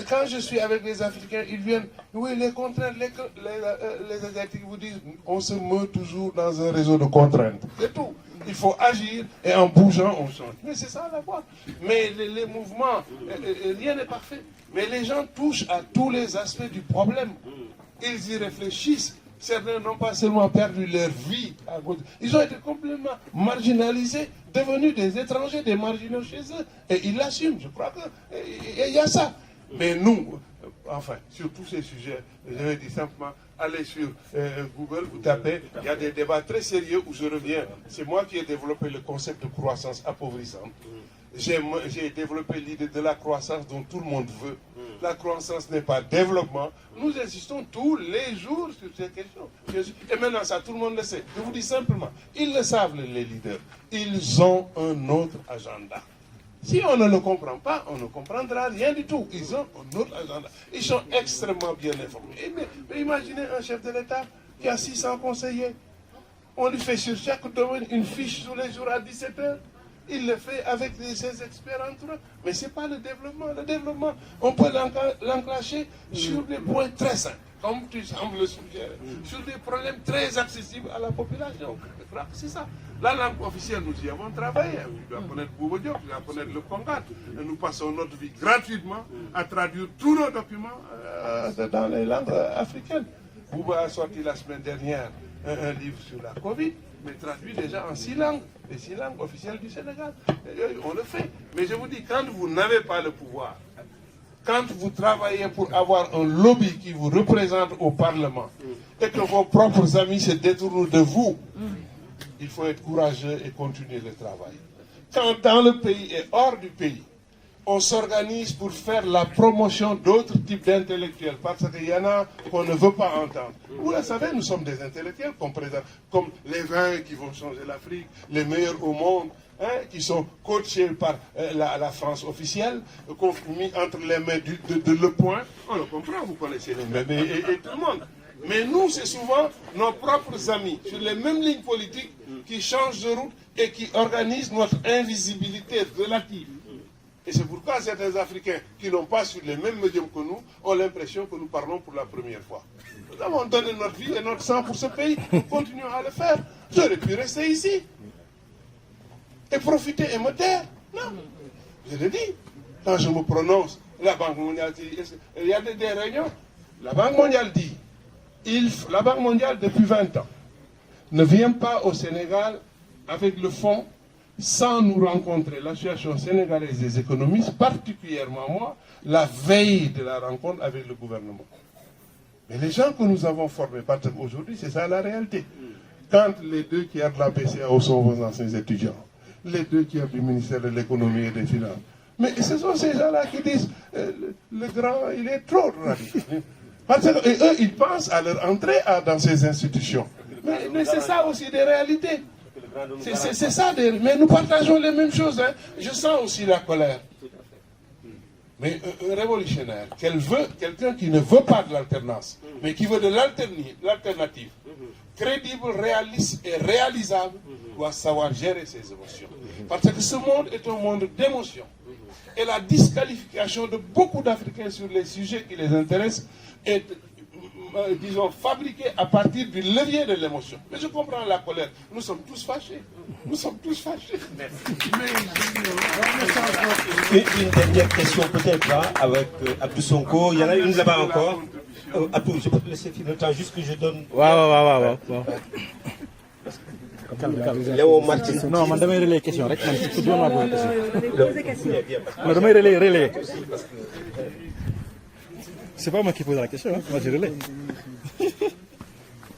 Quand je suis avec les Africains, ils viennent, oui, les contraintes, les Asiatiques vous disent, on se meut toujours dans un réseau de contraintes. C'est tout. Il faut agir et en bougeant, on change. Mais c'est ça la voie. Mais les mouvements, rien n'est parfait. Mais les gens touchent à tous les aspects du problème. Ils y réfléchissent. Certains n'ont pas seulement perdu leur vie à cause. Ils ont été complètement marginalisés, devenus des étrangers, des marginaux chez eux. Et ils l'assument. Je crois qu'il y a ça. Mais nous, enfin, sur tous ces sujets, je vais dire simplement, allez sur Google, vous tapez, il y a des débats très sérieux où je reviens. C'est moi qui ai développé le concept de croissance appauvrissante. J'ai développé l'idée de la croissance dont tout le monde veut. La croissance n'est pas développement. Nous insistons tous les jours sur ces questions. Et maintenant, ça, tout le monde le sait. Je vous dis simplement, ils le savent, les leaders. Ils ont un autre agenda. Si on ne le comprend pas, on ne comprendra rien du tout. Ils ont un autre agenda. Ils sont extrêmement bien informés. Mais imaginez un chef de l'État qui a 600 conseillers. On lui fait sur chaque domaine une fiche tous les jours à 17h. Il le fait avec ses experts entre eux. Mais ce n'est pas le développement. Le développement, on peut l'enclencher sur des points très simples, comme tu sembles le suggérer, sur des problèmes très accessibles à la population. C'est ça. La langue officielle, nous y avons travaillé. Tu dois connaître Bouba Diop, tu dois connaître le Congat. Nous passons notre vie gratuitement à traduire tous nos documents dans les langues africaines. Bouba a sorti la semaine dernière un livre sur la Covid, mais traduit déjà en 6 langues, les 6 langues officielles du Sénégal. Et on le fait. Mais je vous dis, quand vous n'avez pas le pouvoir, quand vous travaillez pour avoir un lobby qui vous représente au Parlement, et que vos propres amis se détournent de vous, il faut être courageux et continuer le travail. Quand dans le pays et hors du pays, on s'organise pour faire la promotion d'autres types d'intellectuels, parce qu'il y en a qu'on ne veut pas entendre. Vous le savez, nous sommes des intellectuels comme les 20 qui vont changer l'Afrique, les meilleurs au monde, qui sont coachés par la France officielle, mis entre les mains de Le Point. On le comprend, vous connaissez les mêmes, et tout le monde. Mais nous, c'est souvent nos propres amis, sur les mêmes lignes politiques, qui changent de route et qui organisent notre invisibilité relative. Et c'est pourquoi certains Africains qui n'ont pas sur les mêmes médiums que nous ont l'impression que nous parlons pour la première fois. Nous avons donné notre vie et notre sang pour ce pays. Continuons à le faire. J'aurais pu rester ici et profiter et me taire. Non. Je le dis. Quand je me prononce, la Banque mondiale dit, il y a des réunions. La Banque mondiale dit, la Banque mondiale depuis 20 ans ne vient pas au Sénégal avec le fonds sans nous rencontrer, l'association sénégalaise des économistes, particulièrement moi, la veille de la rencontre avec le gouvernement. Mais les gens que nous avons formés, parce qu'aujourd'hui, c'est ça la réalité. Quand les deux qui ont de la BCAO sont vos anciens étudiants, les deux qui ont du ministère de l'économie et des finances, mais ce sont ces gens-là qui disent, le grand, il est trop radical. Parce que eux, ils pensent à leur entrée dans ces institutions. Mais c'est ça aussi des réalités. C'est ça, mais nous partageons les mêmes choses. Hein. Je sens aussi la colère. Mais un révolutionnaire, quelqu'un qui ne veut pas de l'alternance, mais qui veut de l'alternative, crédible, réaliste et réalisable, doit savoir gérer ses émotions. Parce que ce monde est un monde d'émotions. Et la disqualification de beaucoup d'Africains sur les sujets qui les intéressent est, disons, fabriquée à partir du levier de l'émotion. Mais je comprends la colère. Nous sommes tous fâchés. Nous sommes tous fâchés. Une dernière question peut-être là, avec Abdou Sonko. Il y en a une là-bas encore. Abdou, je peux te laisser finir le temps, juste que je donne... waaw. Léo Martin. Non, man damay relayer question rek, man ci doon ma poser question. Non, damay relayer. C'est pas moi qui pose la question, hein. Moi je relaye.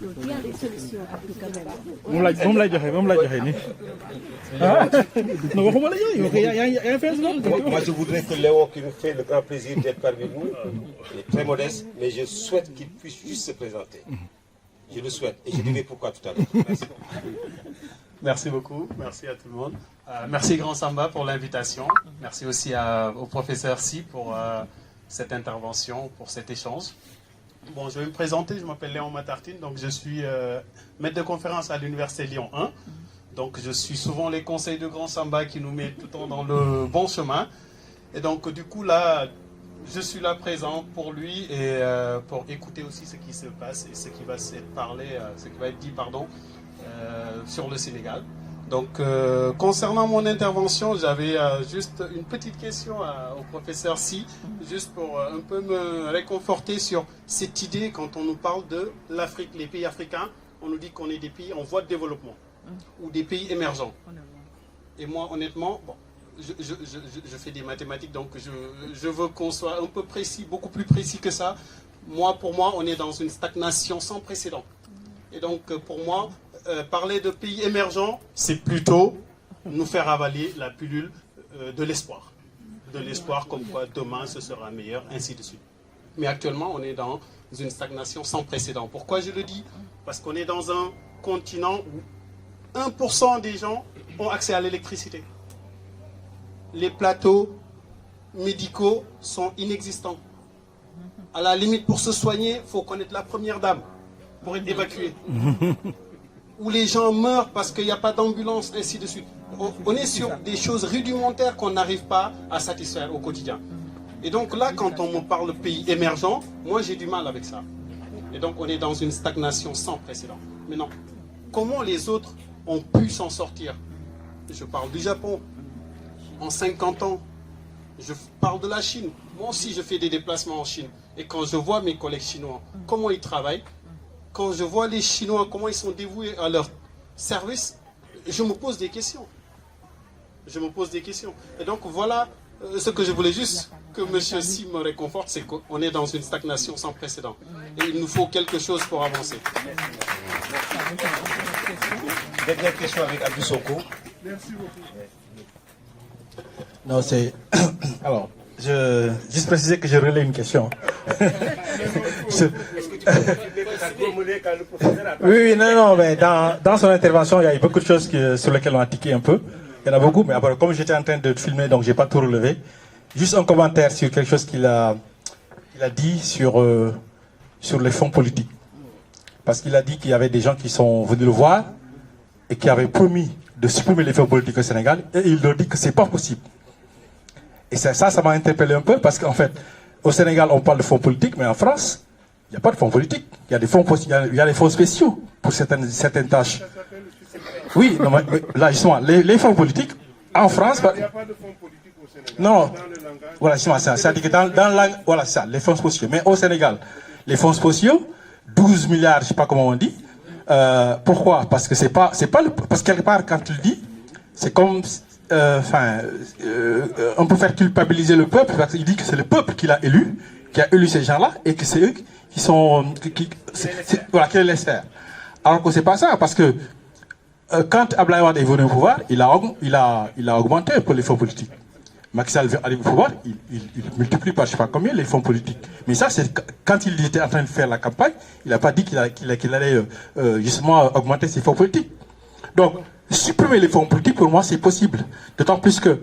Il y a des solutions quand même. moom lay joxe nii. Ah non waxuma la yow yaa ngi fenn loolu. Moi je voudrais que Léo, qui nous fait le grand plaisir d'être parmi nous, est très modeste, mais je souhaite qu'il puisse juste se présenter. Je le souhaite et je dirai pourquoi tout à l'heure. Merci. Merci beaucoup, merci à tout le monde. Merci Grand Samba pour l'invitation. Merci aussi au professeur Si pour cette intervention, pour cet échange. Bon, je vais me présenter, je m'appelle Léon Matartine, donc je suis maître de conférence à l'Université Lyon 1. Donc je suis souvent les conseils de Grand Samba qui nous mettent tout le temps dans le bon chemin. Et donc du coup là, je suis là présent pour lui et pour écouter aussi ce qui se passe et ce qui va être dit sur le Sénégal. Donc concernant mon intervention, j'avais juste une petite question au professeur Si, juste pour un peu me réconforter sur cette idée quand on nous parle de l'Afrique, les pays africains, on nous dit qu'on est des pays en voie de développement ou des pays émergents. Et moi honnêtement, bon, je fais des mathématiques, donc je veux qu'on soit un peu précis, beaucoup plus précis que ça. Pour moi, on est dans une stagnation sans précédent. Et donc, pour moi, parler de pays émergents, c'est plutôt nous faire avaler la pilule de l'espoir. De l'espoir comme quoi demain, ce sera meilleur, ainsi de suite. Mais actuellement, on est dans une stagnation sans précédent. Pourquoi je le dis? Parce qu'on est dans un continent où 1% des gens ont accès à l'électricité. Les plateaux médicaux sont inexistants. À la limite, pour se soigner, il faut connaître la première dame pour être évacué. où les gens meurent parce qu'il n'y a pas d'ambulance, ainsi de suite. On est sur des choses rudimentaires qu'on n'arrive pas à satisfaire au quotidien. Et donc là, quand on me parle de pays émergents, moi j'ai du mal avec ça. Et donc on est dans une stagnation sans précédent. Maintenant, comment les autres ont pu s'en sortir? Je parle du Japon. En 50 ans, je parle de la Chine. Moi aussi, je fais des déplacements en Chine. Et quand je vois mes collègues chinois, comment ils travaillent, quand je vois les Chinois, comment ils sont dévoués à leur service, je me pose des questions. Je me pose des questions. Et donc voilà ce que je voulais juste que M. Si me réconforte, c'est qu'on est dans une stagnation sans précédent. Et il nous faut quelque chose pour avancer. Dernière question avec Abdou Sonko. Merci beaucoup. Non, c'est... Alors, juste préciser que je relais une question. Oui, non, mais dans son intervention, il y a eu beaucoup de choses sur lesquelles on a tiqué un peu. Il y en a beaucoup, mais après, comme j'étais en train de filmer, donc je n'ai pas tout relevé. Juste un commentaire sur quelque chose qu'il a dit sur les fonds politiques. Parce qu'il a dit qu'il y avait des gens qui sont venus le voir et qui avaient promis de supprimer les fonds politiques au Sénégal, et il leur dit que ce n'est pas possible. Et ça m'a interpellé un peu, parce qu'en fait, au Sénégal, on parle de fonds politiques, mais en France, il n'y a pas de fonds politiques. Il y a des fonds, il y a des fonds spéciaux pour certaines tâches. Oui, non, mais là, justement, les fonds politiques, en France... Il n'y a pas de fonds politiques au Sénégal. Non, voilà, justement, c'est-à-dire que voilà, ça, les fonds spéciaux. Mais au Sénégal, les fonds spéciaux, 12 milliards, je ne sais pas comment on dit. Pourquoi? Parce que c'est pas parce que quelque part, quand tu le dis, c'est comme... on peut faire culpabiliser le peuple, parce qu'il dit que c'est le peuple qui l'a élu, qui a élu ces gens-là, et que c'est eux qui les laissent faire. Alors que c'est pas ça, parce que quand Abdoulaye Wade est venu au pouvoir, il a augmenté un peu les fonds politiques. Macky Sall arrive au pouvoir, il multiplie par je ne sais pas combien les fonds politiques. Mais ça, c'est quand il était en train de faire la campagne, il n'a pas dit qu'il allait justement augmenter ses fonds politiques. Donc, supprimer les fonds politiques, pour moi, c'est possible. D'autant plus que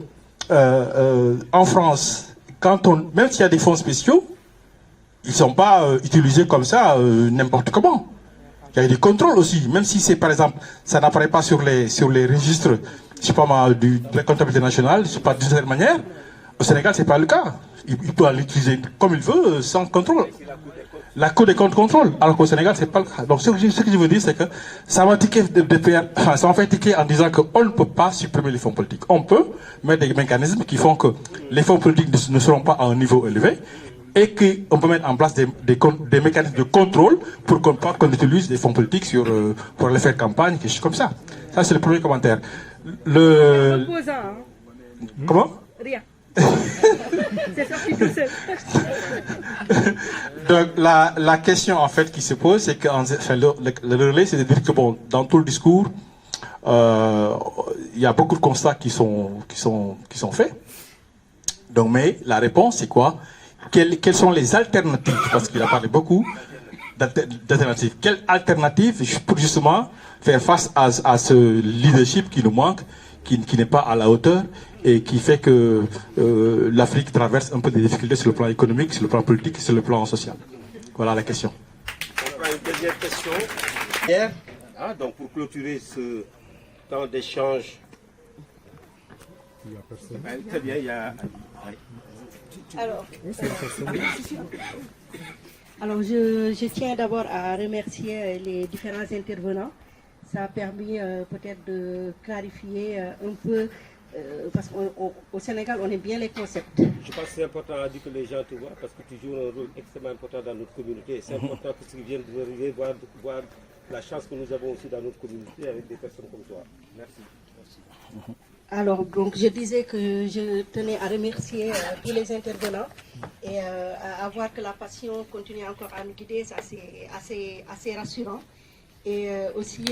en France, même s'il y a des fonds spéciaux, ils ne sont pas utilisés comme ça n'importe comment. Il y a des contrôles aussi, même si c'est, par exemple, ça n'apparaît pas sur les registres, je sais pas moi, de la comptabilité nationale, je sais pas, d'une certaine manière. Au Sénégal, c'est pas le cas. Il peut l'utiliser comme il veut, sans contrôle. La Cour des comptes contrôle, alors qu'au Sénégal, c'est pas le cas. Donc, ce que je veux dire, c'est que ça m'a fait tiquer en disant qu'on ne peut pas supprimer les fonds politiques. On peut mettre des mécanismes qui font que les fonds politiques ne seront pas à un niveau élevé, et qu'on peut mettre en place des mécanismes de contrôle pour qu'on utilise des fonds politiques pour aller faire campagne, quelque chose comme ça. Ça, c'est le premier commentaire. Comment? Rien. C'est sorti tout seul. Donc, la question, en fait, qui se pose, c'est que le relais, c'est de dire que, bon, dans tout le discours, il y a beaucoup de constats qui sont faits. Donc, mais la réponse, c'est quoi? Quelles sont les alternatives? Parce qu'il a parlé beaucoup d'alternatives. Quelles alternatives pour justement faire face à ce leadership qui nous manque, qui n'est pas à la hauteur et qui fait que l'Afrique traverse un peu des difficultés sur le plan économique, sur le plan politique et sur le plan social? Voilà la question. On prend une dernière question. Donc pour clôturer ce temps d'échange. Très bien, il y a... Alors, je tiens d'abord à remercier les différents intervenants. Ça a permis peut-être de clarifier un peu, parce qu'au Sénégal, on aime bien les concepts. Je pense que c'est important à dire que les gens te voient, parce que tu joues un rôle extrêmement important dans notre communauté. C'est important que ceux qui viennent de voir la chance que nous avons aussi dans notre communauté avec des personnes comme toi. Merci. Alors, donc, je disais que je tenais à remercier tous les intervenants et à voir que la passion continue encore à nous guider, ça c'est assez rassurant. Et aussi,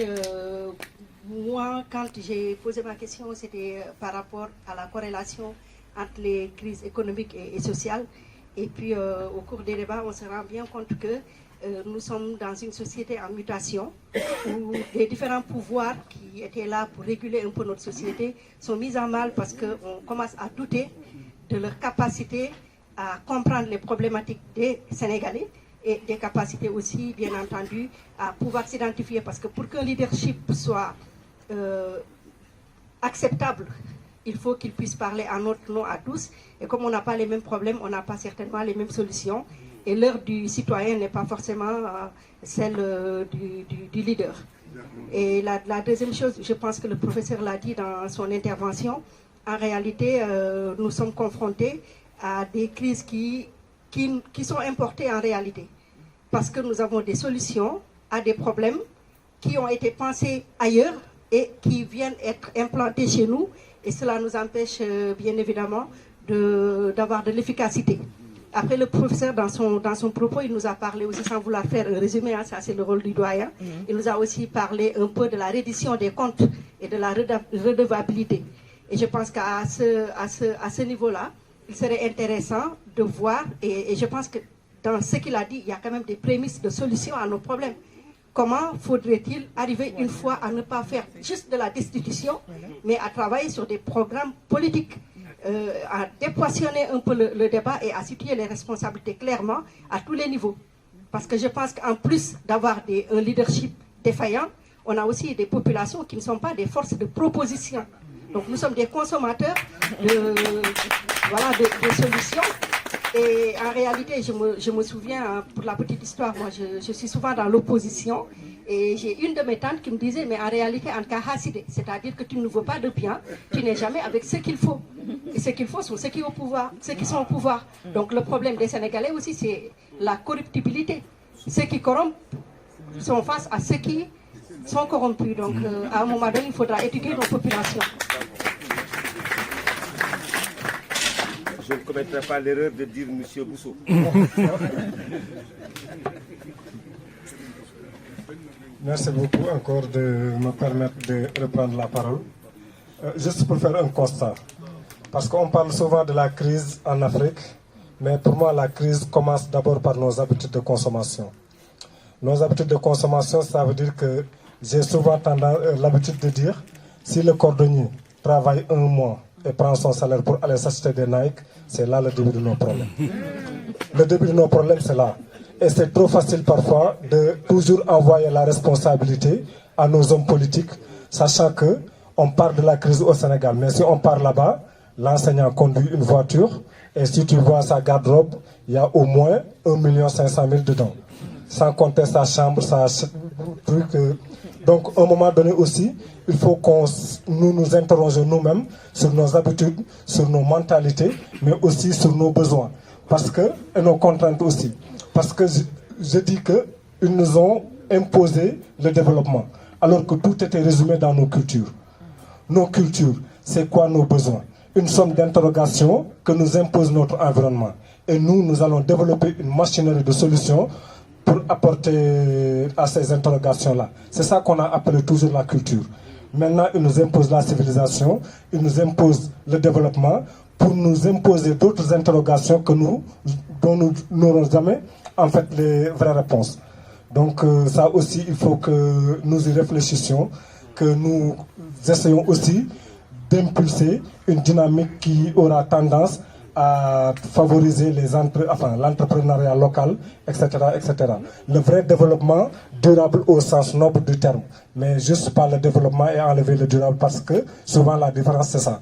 moi, quand j'ai posé ma question, c'était par rapport à la corrélation entre les crises économiques et sociales. Et puis, au cours des débats, on se rend bien compte que nous sommes dans une société en mutation où les différents pouvoirs qui étaient là pour réguler un peu notre société sont mis en mal parce qu'on commence à douter de leur capacité à comprendre les problématiques des Sénégalais et des capacités aussi, bien entendu, à pouvoir s'identifier. Parce que pour qu'un leadership soit acceptable, il faut qu'il puisse parler en notre nom à tous. Et comme on n'a pas les mêmes problèmes, on n'a pas certainement les mêmes solutions. Et l'heure du citoyen n'est pas forcément celle du leader. Et la deuxième chose, je pense que le professeur l'a dit dans son intervention, en réalité, nous sommes confrontés à des crises qui sont importées en réalité. Parce que nous avons des solutions à des problèmes qui ont été pensés ailleurs et qui viennent être implantés chez nous. Et cela nous empêche, bien évidemment, d'avoir de l'efficacité. Après, le professeur, dans son propos, il nous a parlé aussi, sans vouloir faire un résumé, ça c'est le rôle du doyen, il nous a aussi parlé un peu de la reddition des comptes et de la redevabilité. Et je pense qu'à ce niveau-là, il serait intéressant de voir, et je pense que dans ce qu'il a dit, il y a quand même des prémices de solution à nos problèmes. Comment faudrait-il arriver une fois à ne pas faire juste de la destitution, mais à travailler sur des programmes politiques, à dépoisonner un peu le débat et à situer les responsabilités clairement à tous les niveaux. Parce que je pense qu'en plus d'avoir un leadership défaillant, on a aussi des populations qui ne sont pas des forces de proposition. Donc nous sommes des consommateurs de solutions. Et en réalité, je me souviens, pour la petite histoire, moi je suis souvent dans l'opposition. Et j'ai une de mes tantes qui me disait, mais en réalité, en cas hasidé, c'est-à-dire que tu ne veux pas de bien, tu n'es jamais avec ce qu'il faut. Et ce qu'il faut sont ceux qui sont au pouvoir. Donc le problème des Sénégalais aussi, c'est la corruptibilité. Ceux qui corrompent sont face à ceux qui sont corrompus. Donc à un moment donné, il faudra éduquer nos populations. Je ne commettrai pas l'erreur de dire M. Bousso. Merci beaucoup encore de me permettre de reprendre la parole. Juste pour faire un constat. Parce qu'on parle souvent de la crise en Afrique, mais pour moi la crise commence d'abord par nos habitudes de consommation. Nos habitudes de consommation, ça veut dire que j'ai souvent l'habitude de dire, si le cordonnier travaille un mois et prend son salaire pour aller s'acheter des Nike, c'est là le début de nos problèmes. Le début de nos problèmes, c'est là. Et c'est trop facile parfois de toujours envoyer la responsabilité à nos hommes politiques, sachant qu'on parle de la crise au Sénégal. Mais si on part là-bas, l'enseignant conduit une voiture, et si tu vois sa garde-robe, il y a au moins 1 500 000 dedans. Sans compter sa chambre, sa truc. Donc, à un moment donné aussi, il faut que nous interrogeons nous-mêmes sur nos habitudes, sur nos mentalités, mais aussi sur nos besoins. Et nos contraintes aussi. Parce que je dis qu'ils nous ont imposé le développement, alors que tout était résumé dans nos cultures. Nos cultures, c'est quoi nos besoins? Une somme d'interrogations que nous impose notre environnement. Et nous allons développer une machinerie de solutions pour apporter à ces interrogations-là. C'est ça qu'on a appelé toujours la culture. Maintenant, ils nous imposent la civilisation, ils nous imposent le développement pour nous imposer d'autres interrogations dont nous n'aurons jamais en fait les vraies réponses. Donc ça aussi, il faut que nous y réfléchissions, que nous essayons aussi d'impulser une dynamique qui aura tendance à favoriser l'entrepreneuriat local, etc., etc. Le vrai développement durable au sens noble du terme, mais juste par le développement et enlever le durable, parce que souvent la différence c'est ça.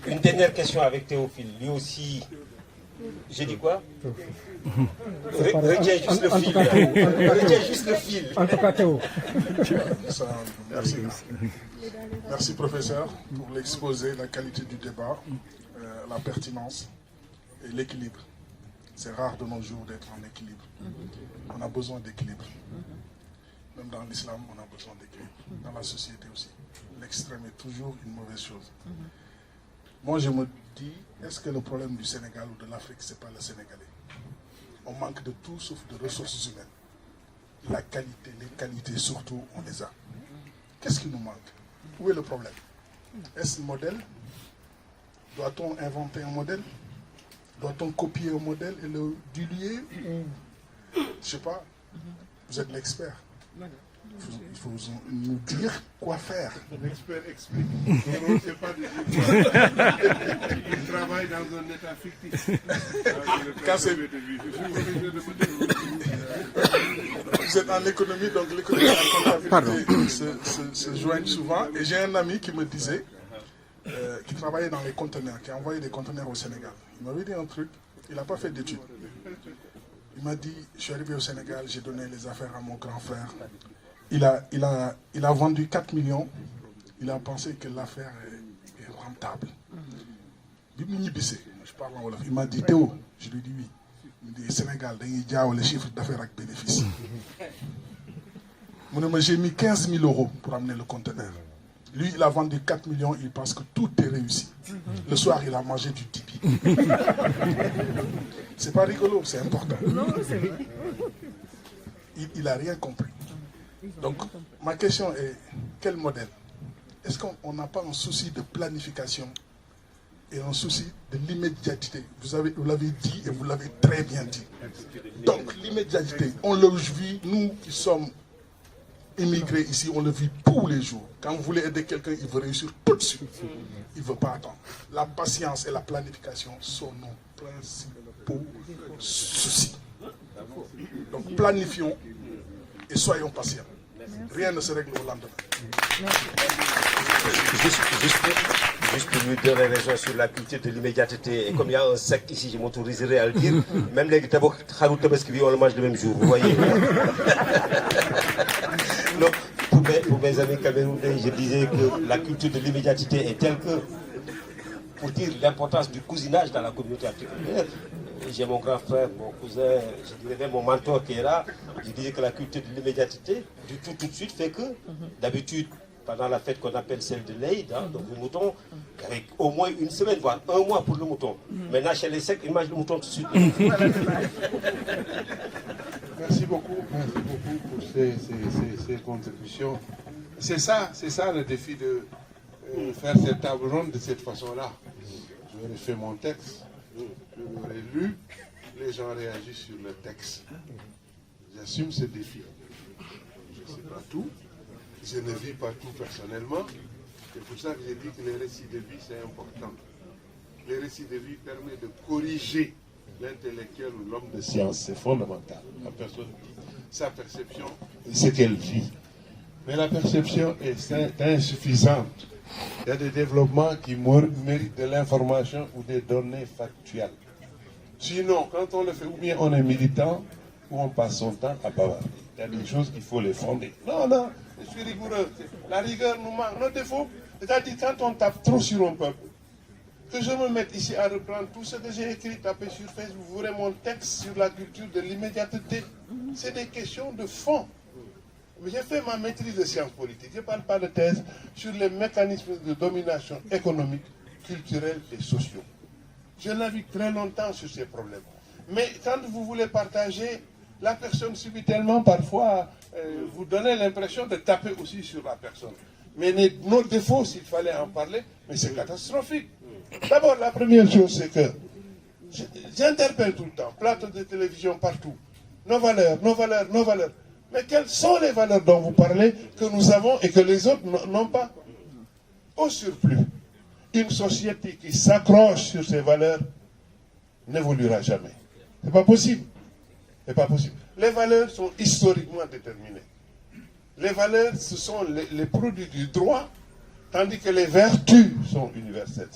Une dernière question avec Théophile. Lui aussi, j'ai dit quoi? Retiens juste le fil. Retiens juste le fil. En tout cas, Théo. Merci. Merci, professeur, pour l'exposé, la qualité du débat, la pertinence et l'équilibre. C'est rare de nos jours d'être en équilibre. On a besoin d'équilibre. Même dans l'islam, on a besoin d'équilibre. Dans la société aussi. L'extrême est toujours une mauvaise chose. Moi, je me dis, est-ce que le problème du Sénégal ou de l'Afrique, ce n'est pas le Sénégalais? On manque de tout sauf de ressources humaines. La qualité, les qualités surtout, on les a. Qu'est-ce qui nous manque? Où est le problème? Est-ce un modèle? Doit-on inventer un modèle? Doit-on copier un modèle et le diluer? Je ne sais pas. Vous êtes l'expert. Il faut nous dire quoi faire. L'expert explique. Non, c'est pas des histoires. Il travaille dans un état fictif. Vous êtes en économie, donc l'économie et la comptabilité se joignent souvent. Et j'ai un ami qui me disait, qui travaillait dans les conteneurs, qui a envoyé des conteneurs au Sénégal. Il m'avait dit un truc, il n'a pas fait d'études. Il m'a dit, je suis arrivé au Sénégal, j'ai donné les affaires à mon grand frère. Il a vendu 4 millions. Il a pensé que l'affaire est rentable. Je parle en Wolof. Il m'a dit, Théo, je lui ai dit oui. Il me dit, Sénégal, les chiffres d'affaires avec bénéfice. J'ai mis 15 000 euros pour amener le conteneur. Lui, il a vendu 4 millions, il pense que tout est réussi. Le soir, il a mangé du tipi. C'est pas rigolo, c'est important. Non, c'est vrai. Il n'a rien compris. Donc, ma question est, quel modèle? Est-ce qu'on n'a pas un souci de planification et un souci de l'immédiateté? Vous l'avez dit et vous l'avez très bien dit. Donc, l'immédiateté, on le vit, nous qui sommes immigrés ici, on le vit tous les jours. Quand vous voulez aider quelqu'un, il veut réussir tout de suite. Il ne veut pas attendre. La patience et la planification sont nos principaux soucis. Donc, planifions et soyons patients. Rien ne se règle au lendemain. Juste pour lui donner raison sur la culture de l'immédiateté, et comme il y a un secte ici, je m'autoriserai à le dire, même les Kharou Tabaski, on le mange le même jour, vous voyez. Donc, pour mes amis camerounais, je disais que la culture de l'immédiateté est telle que, pour dire l'importance du cousinage dans la communauté africaine, j'ai mon grand frère, mon cousin, je dirais même mon mentor qui est là, je disais que la culture de l'immédiateté, du tout de suite, fait que, d'habitude, pendant la fête qu'on appelle celle de l'Aïd, donc le mouton, avec au moins une semaine, voire un mois pour le mouton. Maintenant, chez les secs, ils mangent le mouton tout de suite. Merci beaucoup pour ces contributions. C'est ça le défi de faire cette table ronde de cette façon-là. J'aurais fait mon texte, je l'aurais lu, les gens réagissent sur le texte. J'assume ce défi. Je ne sais pas tout, je ne vis pas tout personnellement. C'est pour ça que j'ai dit que les récits de vie, c'est important. Les récits de vie permettent de corriger l'intellectuel ou l'homme de science, c'est fondamental. La personne dit sa perception et ce qu'elle vit. Mais la perception est insuffisante. Il y a des développements qui méritent de l'information ou des données factuelles. Sinon, quand on le fait, ou bien on est militant, ou on passe son temps à bavarder. Il y a des choses qu'il faut les fonder. Non, je suis rigoureux. La rigueur nous manque. Nos défauts, c'est-à-dire quand on tape trop sur un peuple, que je me mette ici à reprendre tout ce que j'ai écrit, tapé sur Facebook, vous verrez mon texte sur la culture de l'immédiateté. C'est des questions de fond. J'ai fait ma maîtrise de sciences politiques. Je ne parle pas de thèse sur les mécanismes de domination économique, culturelle et sociaux. Je navigue très longtemps sur ces problèmes. Mais quand vous voulez partager, la personne subit tellement parfois, vous donnez l'impression de taper aussi sur la personne. Mais nos défauts, s'il fallait en parler, mais c'est catastrophique. D'abord, la première chose, c'est que j'interpelle tout le temps, plateau de télévision partout. Nos valeurs, nos valeurs, nos valeurs. Mais quelles sont les valeurs dont vous parlez que nous avons et que les autres n'ont pas? Au surplus, une société qui s'accroche sur ces valeurs n'évoluera jamais. Ce n'est pas possible. C'est pas possible. Les valeurs sont historiquement déterminées. Les valeurs, ce sont les produits du droit, tandis que les vertus sont universelles.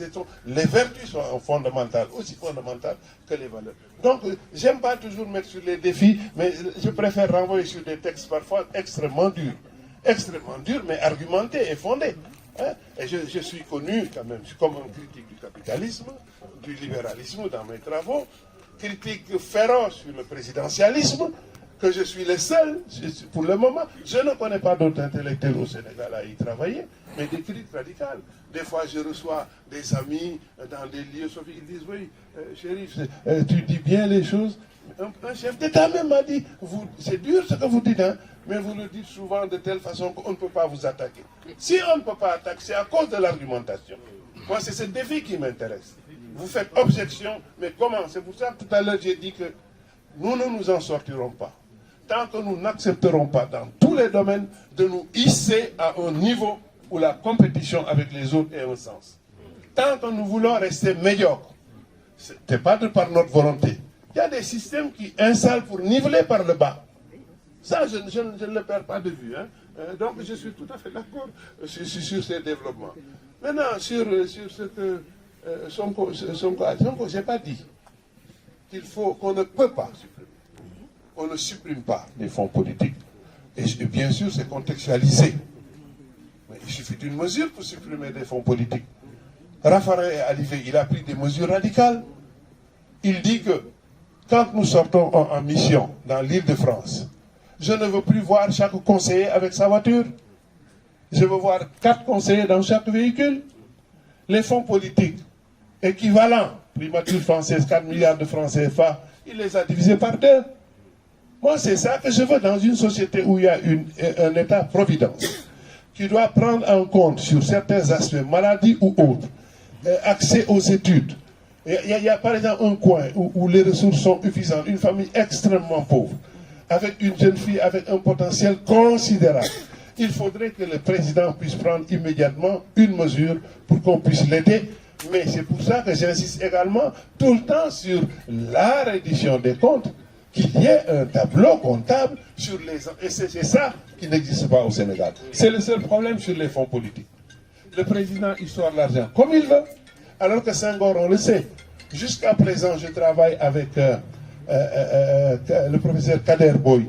Les vertus sont fondamentales, aussi fondamentales que les valeurs. Donc, j'aime pas toujours mettre sur les défis, mais je préfère renvoyer sur des textes parfois extrêmement durs, mais argumentés et fondés. Hein? Et je suis connu quand même comme un critique du capitalisme, du libéralisme dans mes travaux, critique féroce sur le présidentialisme, que je suis le seul, pour le moment. Je ne connais pas d'autres intellectuels au Sénégal à y travailler, mais des critiques radicales. Des fois, je reçois des amis dans des lieux, ils disent, oui, chéri, tu dis bien les choses. Un chef d'État même m'a dit, c'est dur ce que vous dites, hein, mais vous le dites souvent de telle façon qu'on ne peut pas vous attaquer. Si on ne peut pas attaquer, c'est à cause de l'argumentation. Moi, c'est ce défi qui m'intéresse. Vous faites objection, mais comment? C'est pour ça que tout à l'heure, j'ai dit que nous ne nous en sortirons pas. tant que nous n'accepterons pas dans tous les domaines de nous hisser à un niveau où la compétition avec les autres ait un sens. Tant que nous voulons rester médiocres, ce n'est pas par notre volonté. Il y a des systèmes qui installent pour niveler par le bas. Ça, je ne le perds pas de vue. Hein. Donc, je suis tout à fait d'accord sur ces développements. Maintenant, sur ce que Sonko, je n'ai pas dit qu'on ne peut pas supprimer. On ne supprime pas les fonds politiques. Et bien sûr, c'est contextualisé. Mais il suffit d'une mesure pour supprimer des fonds politiques. Raffarin est arrivé, il a pris des mesures radicales. Il dit que quand nous sortons en mission dans l'île de France, je ne veux plus voir chaque conseiller avec sa voiture. Je veux voir 4 conseillers dans chaque véhicule. Les fonds politiques équivalents, primature française, 4 milliards de francs CFA, il les a divisés par 2. Moi, c'est ça que je veux dans une société où il y a un État-providence qui doit prendre en compte sur certains aspects, maladies ou autres, accès aux études. Il y a par exemple un coin où les ressources sont suffisantes, une famille extrêmement pauvre, avec une jeune fille avec un potentiel considérable. Il faudrait que le président puisse prendre immédiatement une mesure pour qu'on puisse l'aider. Mais c'est pour ça que j'insiste également tout le temps sur la reddition des comptes, qu'il y ait un tableau comptable sur les... Et c'est ça qui n'existe pas au Sénégal. C'est le seul problème sur les fonds politiques. Le président, il sort l'argent comme il veut, alors que Senghor, on le sait. Jusqu'à présent, je travaille avec le professeur Kader Boy.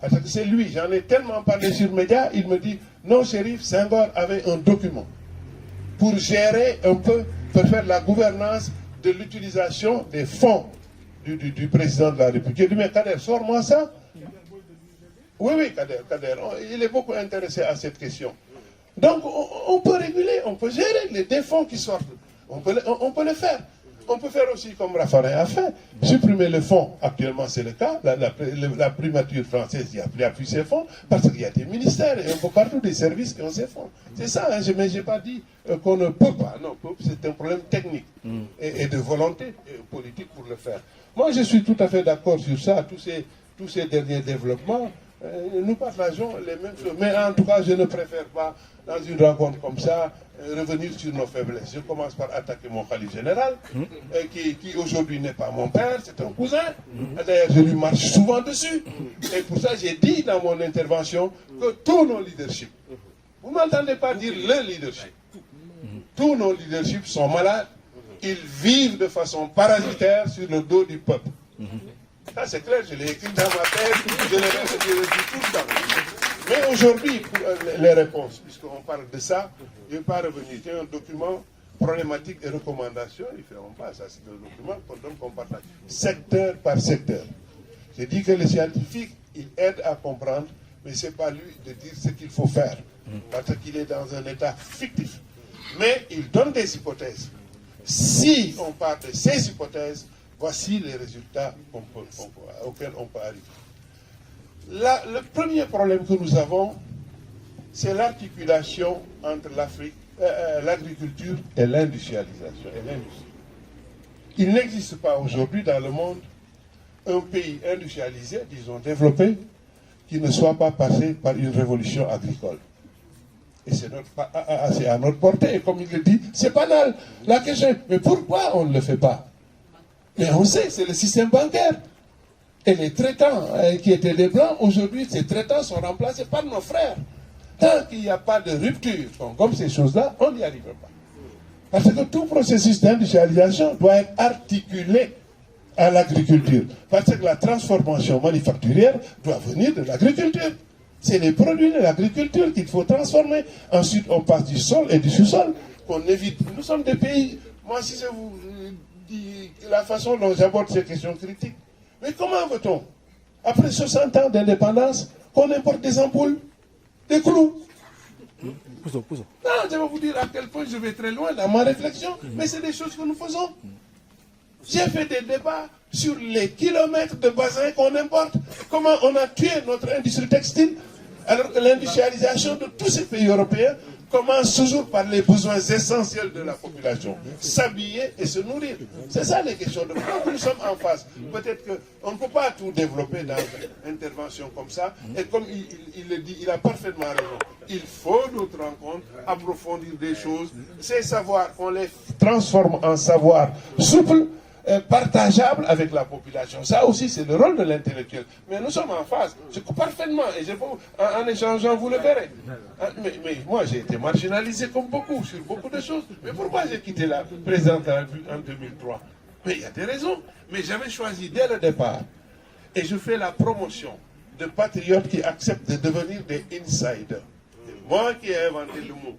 Parce que c'est lui, j'en ai tellement parlé sur Média, il me dit, non, Chérif, Senghor avait un document pour gérer un peu, pour faire la gouvernance de l'utilisation des fonds du président de la République. J'ai dit, mais Kader, sors-moi ça. Oui, Kader, il est beaucoup intéressé à cette question. Donc, on peut réguler, on peut gérer les défauts qui sortent. On peut le faire. On peut faire aussi comme Raffarin a fait, supprimer le fonds. Actuellement, c'est le cas. La primature française n'y a plus ces fonds parce qu'il y a des ministères et un peu partout des services qui ont ces fonds. C'est ça, hein, mais je n'ai pas dit qu'on ne peut pas. Non, c'est un problème technique et de volonté politique pour le faire. Moi, je suis tout à fait d'accord sur ça, tous ces derniers développements. Nous partageons les mêmes choses. Mais en tout cas, je ne préfère pas, dans une rencontre comme ça, revenir sur nos faiblesses. Je commence par attaquer mon khalife général, qui aujourd'hui n'est pas mon père, c'est un cousin. D'ailleurs, je lui marche souvent dessus. Et pour ça, j'ai dit dans mon intervention que tous nos leaderships, vous ne m'entendez pas dire le leadership, tous nos leaderships sont malades, ils vivent de façon parasitaire sur le dos du peuple. Ça, c'est clair, je l'ai écrit dans ma tête, je l'ai dit tout le temps. Mais aujourd'hui, pour les réponses, puisqu'on parle de ça, je ne vais pas revenir. C'est un document problématique et recommandations. Il ne feront pas ça, c'est un document qu'on partage secteur par secteur. J'ai dit que le scientifique, il aide à comprendre, mais ce n'est pas lui de dire ce qu'il faut faire, parce qu'il est dans un état fictif. Mais il donne des hypothèses. Si on part de ces hypothèses, voici les résultats auxquels on peut arriver. Le premier problème que nous avons, c'est l'articulation entre l'agriculture et l'industrialisation. Il n'existe pas aujourd'hui dans le monde un pays industrialisé, disons développé, qui ne soit pas passé par une révolution agricole. Et c'est à notre portée. Et comme il le dit, c'est banal. La question, mais pourquoi on ne le fait pas? Mais on sait, c'est le système bancaire. Et les traitants qui étaient des Blancs, aujourd'hui, ces traitants sont remplacés par nos frères. Tant qu'il n'y a pas de rupture, comme ces choses-là, on n'y arrive pas. Parce que tout processus d'industrialisation doit être articulé à l'agriculture. Parce que la transformation manufacturière doit venir de l'agriculture. C'est les produits de l'agriculture qu'il faut transformer. Ensuite, on passe du sol et du sous-sol qu'on évite. Nous sommes des pays... Moi, si je vous dis la façon dont j'aborde ces questions critiques, mais comment veut-on, après 60 ans d'indépendance, qu'on importe des ampoules, des clous? Non, je vais vous dire à quel point je vais très loin dans ma réflexion, mais c'est des choses que nous faisons. J'ai fait des débats sur les kilomètres de bassins qu'on importe, comment on a tué notre industrie textile, alors que l'industrialisation de tous ces pays européens commence toujours par les besoins essentiels de la population. S'habiller et se nourrir. C'est ça les questions de quand nous sommes en face. Peut-être qu'on ne peut pas tout développer dans une intervention comme ça. Et comme il le dit, il a parfaitement raison. Il faut d'autres rencontres, approfondir des choses. Ces savoirs, on les transforme en savoir souple, partageable avec la population. Ça aussi, c'est le rôle de l'intellectuel. Mais nous sommes en phase. Parfaitement. Et en échangeant, vous le verrez. Mais moi, j'ai été marginalisé comme beaucoup, sur beaucoup de choses. Mais pourquoi j'ai quitté la présidente en 2003? Mais il y a des raisons. Mais j'avais choisi dès le départ. Et je fais la promotion de patriotes qui acceptent de devenir des insiders. C'est moi qui ai inventé le mot.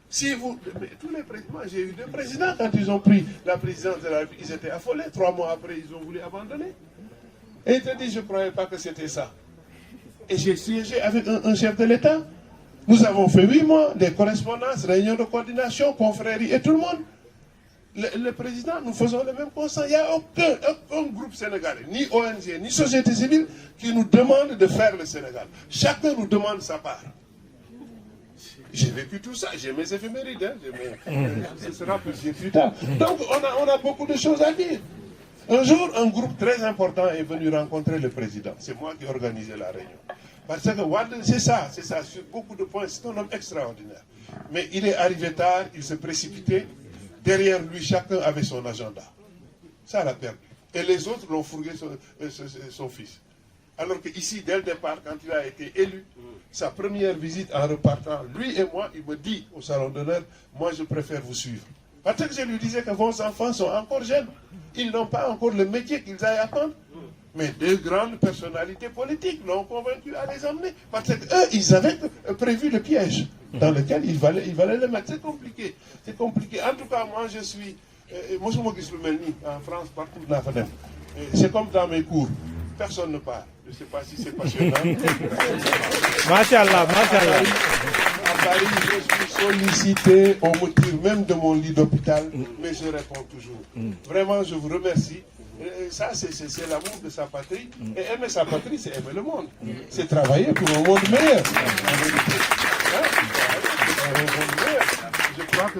Si vous, tous les présidents, j'ai eu 2 présidents quand ils ont pris la présidence de la République, ils étaient affolés. 3 mois après, ils ont voulu abandonner. Et ils te disent, je ne croyais pas que c'était ça. Et j'ai siégé avec un chef de l'État. Nous avons fait 8 mois, des correspondances, réunions de coordination, confréries et tout le monde. Le président, nous faisons le même constat. Il n'y a aucun groupe sénégalais, ni ONG, ni société civile, qui nous demande de faire le Sénégal. Chacun nous demande sa part. J'ai vécu tout ça, j'ai mes éphémérides, ce sera plus tard. Donc on a beaucoup de choses à dire. Un jour, un groupe très important est venu rencontrer le président. C'est moi qui organisais la réunion. Parce que Wade, c'est ça, sur beaucoup de points, c'est un homme extraordinaire. Mais il est arrivé tard, il s'est précipité. Derrière lui, chacun avait son agenda. Ça l'a perdu. Et les autres l'ont fourgué son fils. Alors qu'ici, dès le départ, quand il a été élu, sa première visite en repartant, lui et moi, il me dit au salon d'honneur, moi je préfère vous suivre. Parce que je lui disais que vos enfants sont encore jeunes. Ils n'ont pas encore le métier qu'ils aillent apprendre. Mais 2 grandes personnalités politiques l'ont convaincu à les emmener. Parce qu'eux, ils avaient prévu le piège dans lequel il fallait le mettre. C'est compliqué. C'est compliqué. En tout cas, moi je suis... Moi je suis en France, partout dans la fenêtre. C'est comme dans mes cours. Personne ne parle. Je ne sais pas si c'est passionnant. Machallah, machallah. À Paris, je suis sollicité, on me tire même de mon lit d'hôpital, mais je réponds toujours. Vraiment, je vous remercie. Et ça, c'est l'amour de sa patrie. Et aimer sa patrie, c'est aimer le monde. C'est travailler pour un monde meilleur. Je crois que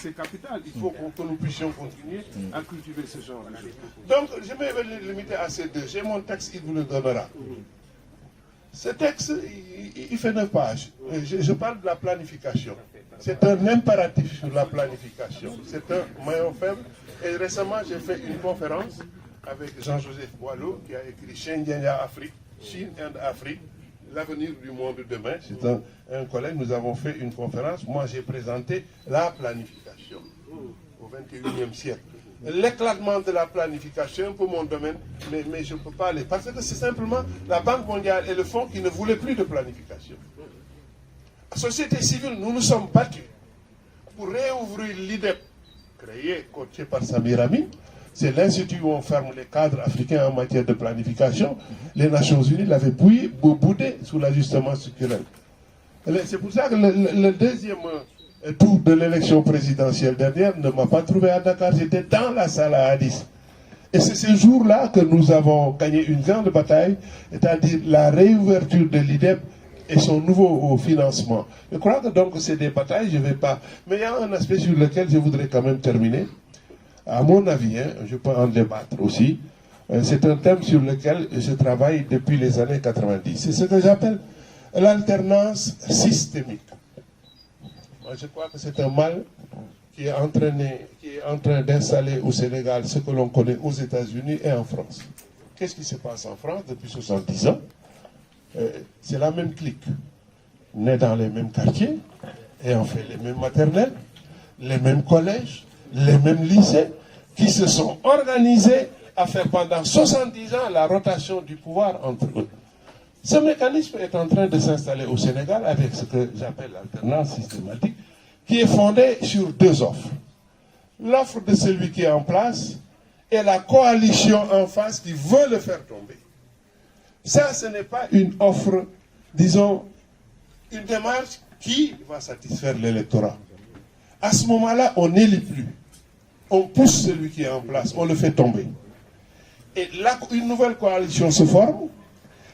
c'est capital. Il faut que nous puissions continuer à cultiver ce genre de choses. Donc, je vais me limiter à ces 2. J'ai mon texte, il vous le donnera. Ce texte, il fait 9 pages. Je parle de la planification. C'est un impératif sur la planification. C'est un maillon faible. Et récemment, j'ai fait une conférence avec Jean-Joseph Boileau qui a écrit Shengyanga Afrique, Chine, Inde, Afrique, l'avenir du monde demain. C'est un collègue, nous avons fait une conférence. Moi, j'ai présenté la planification au XXIe siècle. L'éclatement de la planification, un peu mon domaine, mais je ne peux pas aller. Parce que c'est simplement la Banque mondiale et le Fonds qui ne voulaient plus de planification. La société civile, nous nous sommes battus pour réouvrir l'IDEP, créé, coaché par Samir Amin. C'est l'institut où on ferme les cadres africains en matière de planification. Les Nations Unies l'avaient boudé sous l'ajustement structurel. C'est pour ça que le deuxième tour de l'élection présidentielle dernière ne m'a pas trouvé à Dakar. J'étais dans la salle à Addis. Et c'est ce jour-là que nous avons gagné une grande bataille, c'est-à-dire la réouverture de l'IDEP et son nouveau financement. Je crois que donc c'est des batailles, je ne vais pas... Mais il y a un aspect sur lequel je voudrais quand même terminer. À mon avis, je peux en débattre aussi, c'est un thème sur lequel je travaille depuis les années 90. C'est ce que j'appelle l'alternance systémique. Moi, je crois que c'est un mal qui est en train d'installer au Sénégal ce que l'on connaît aux États-Unis et en France. Qu'est-ce qui se passe en France depuis 70 ans? C'est la même clique, née dans les mêmes quartiers, et on fait les mêmes maternelles, les mêmes collèges, les mêmes lycées, qui se sont organisés à faire pendant 70 ans la rotation du pouvoir entre eux. Ce mécanisme est en train de s'installer au Sénégal avec ce que j'appelle l'alternance systématique, qui est fondée sur 2 offres. L'offre de celui qui est en place et la coalition en face qui veut le faire tomber. Ça, ce n'est pas une offre, disons, une démarche qui va satisfaire l'électorat. À ce moment-là, on n'élit plus. On pousse celui qui est en place, on le fait tomber. Et là, une nouvelle coalition se forme.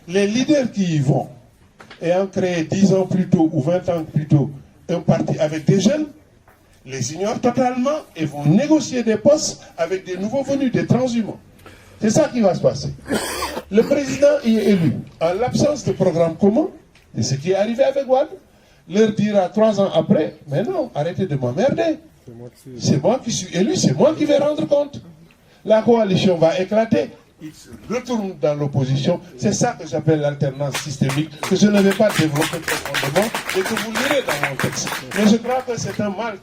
Les leaders qui y vont, ayant créé 10 ans plus tôt ou 20 ans plus tôt un parti avec des jeunes, les ignorent totalement et vont négocier des postes avec des nouveaux venus, des transhumants. C'est ça qui va se passer. Le président y est élu. En l'absence de programme commun, et ce qui est arrivé avec Wade, leur dira 3 ans après, mais non, arrêtez de m'emmerder. C'est moi qui suis élu, c'est moi qui vais rendre compte. La coalition va éclater. Ils se retournent dans l'opposition. C'est ça que j'appelle l'alternance systémique, que je ne vais pas développer profondément et que vous lirez dans mon texte. Mais je crois que c'est un mal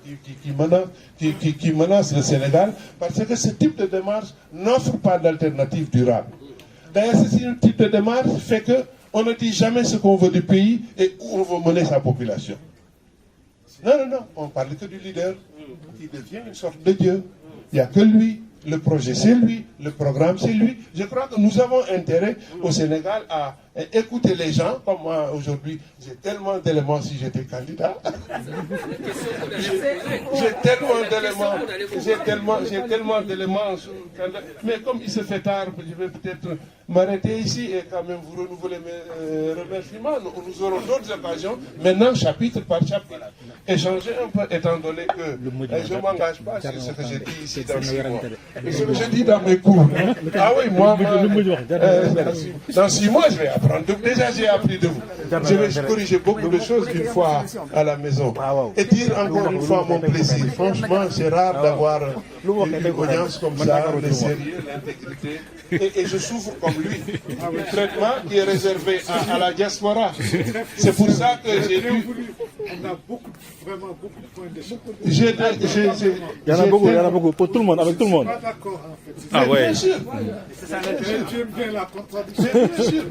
qui menace le Sénégal parce que ce type de démarche n'offre pas d'alternative durable. D'ailleurs, ce type de démarche fait qu'on ne dit jamais ce qu'on veut du pays et où on veut mener sa population. Non, on parle que du leader qui devient une sorte de Dieu. Il n'y a que lui. Le projet, c'est lui. Le programme, c'est lui. Je crois que nous avons intérêt au Sénégal à écouter les gens. Comme moi, aujourd'hui, j'ai tellement d'éléments si j'étais candidat. J'ai tellement d'éléments. Mais comme il se fait tard, je vais peut-être m'arrêter ici et quand même vous renouveler mes remerciements. Nous aurons d'autres occasions, maintenant chapitre par chapitre. Échanger un peu, étant donné que je ne m'engage pas sur ce que j'ai dit ici dans 6 mois. Et ce que je dis dans mes cours. Ah oui, moi, dans 6 mois, je vais apprendre. Donc déjà, j'ai appris de vous. Je vais corriger beaucoup de choses une fois à la maison. Et dire encore une fois mon plaisir. Franchement, c'est rare d'avoir une audience comme ça, le sérieux, l'intégrité. Et je souffre comme lui. Le traitement qui est réservé à la diaspora. C'est pour ça que j'ai dû... On a vraiment beaucoup de points d'échange. Il y en a beaucoup, pour tout le monde, avec tout le monde. Je ne suis pas d'accord en fait. Ah ouais. Bien sûr. Tu aimes bien la contradiction.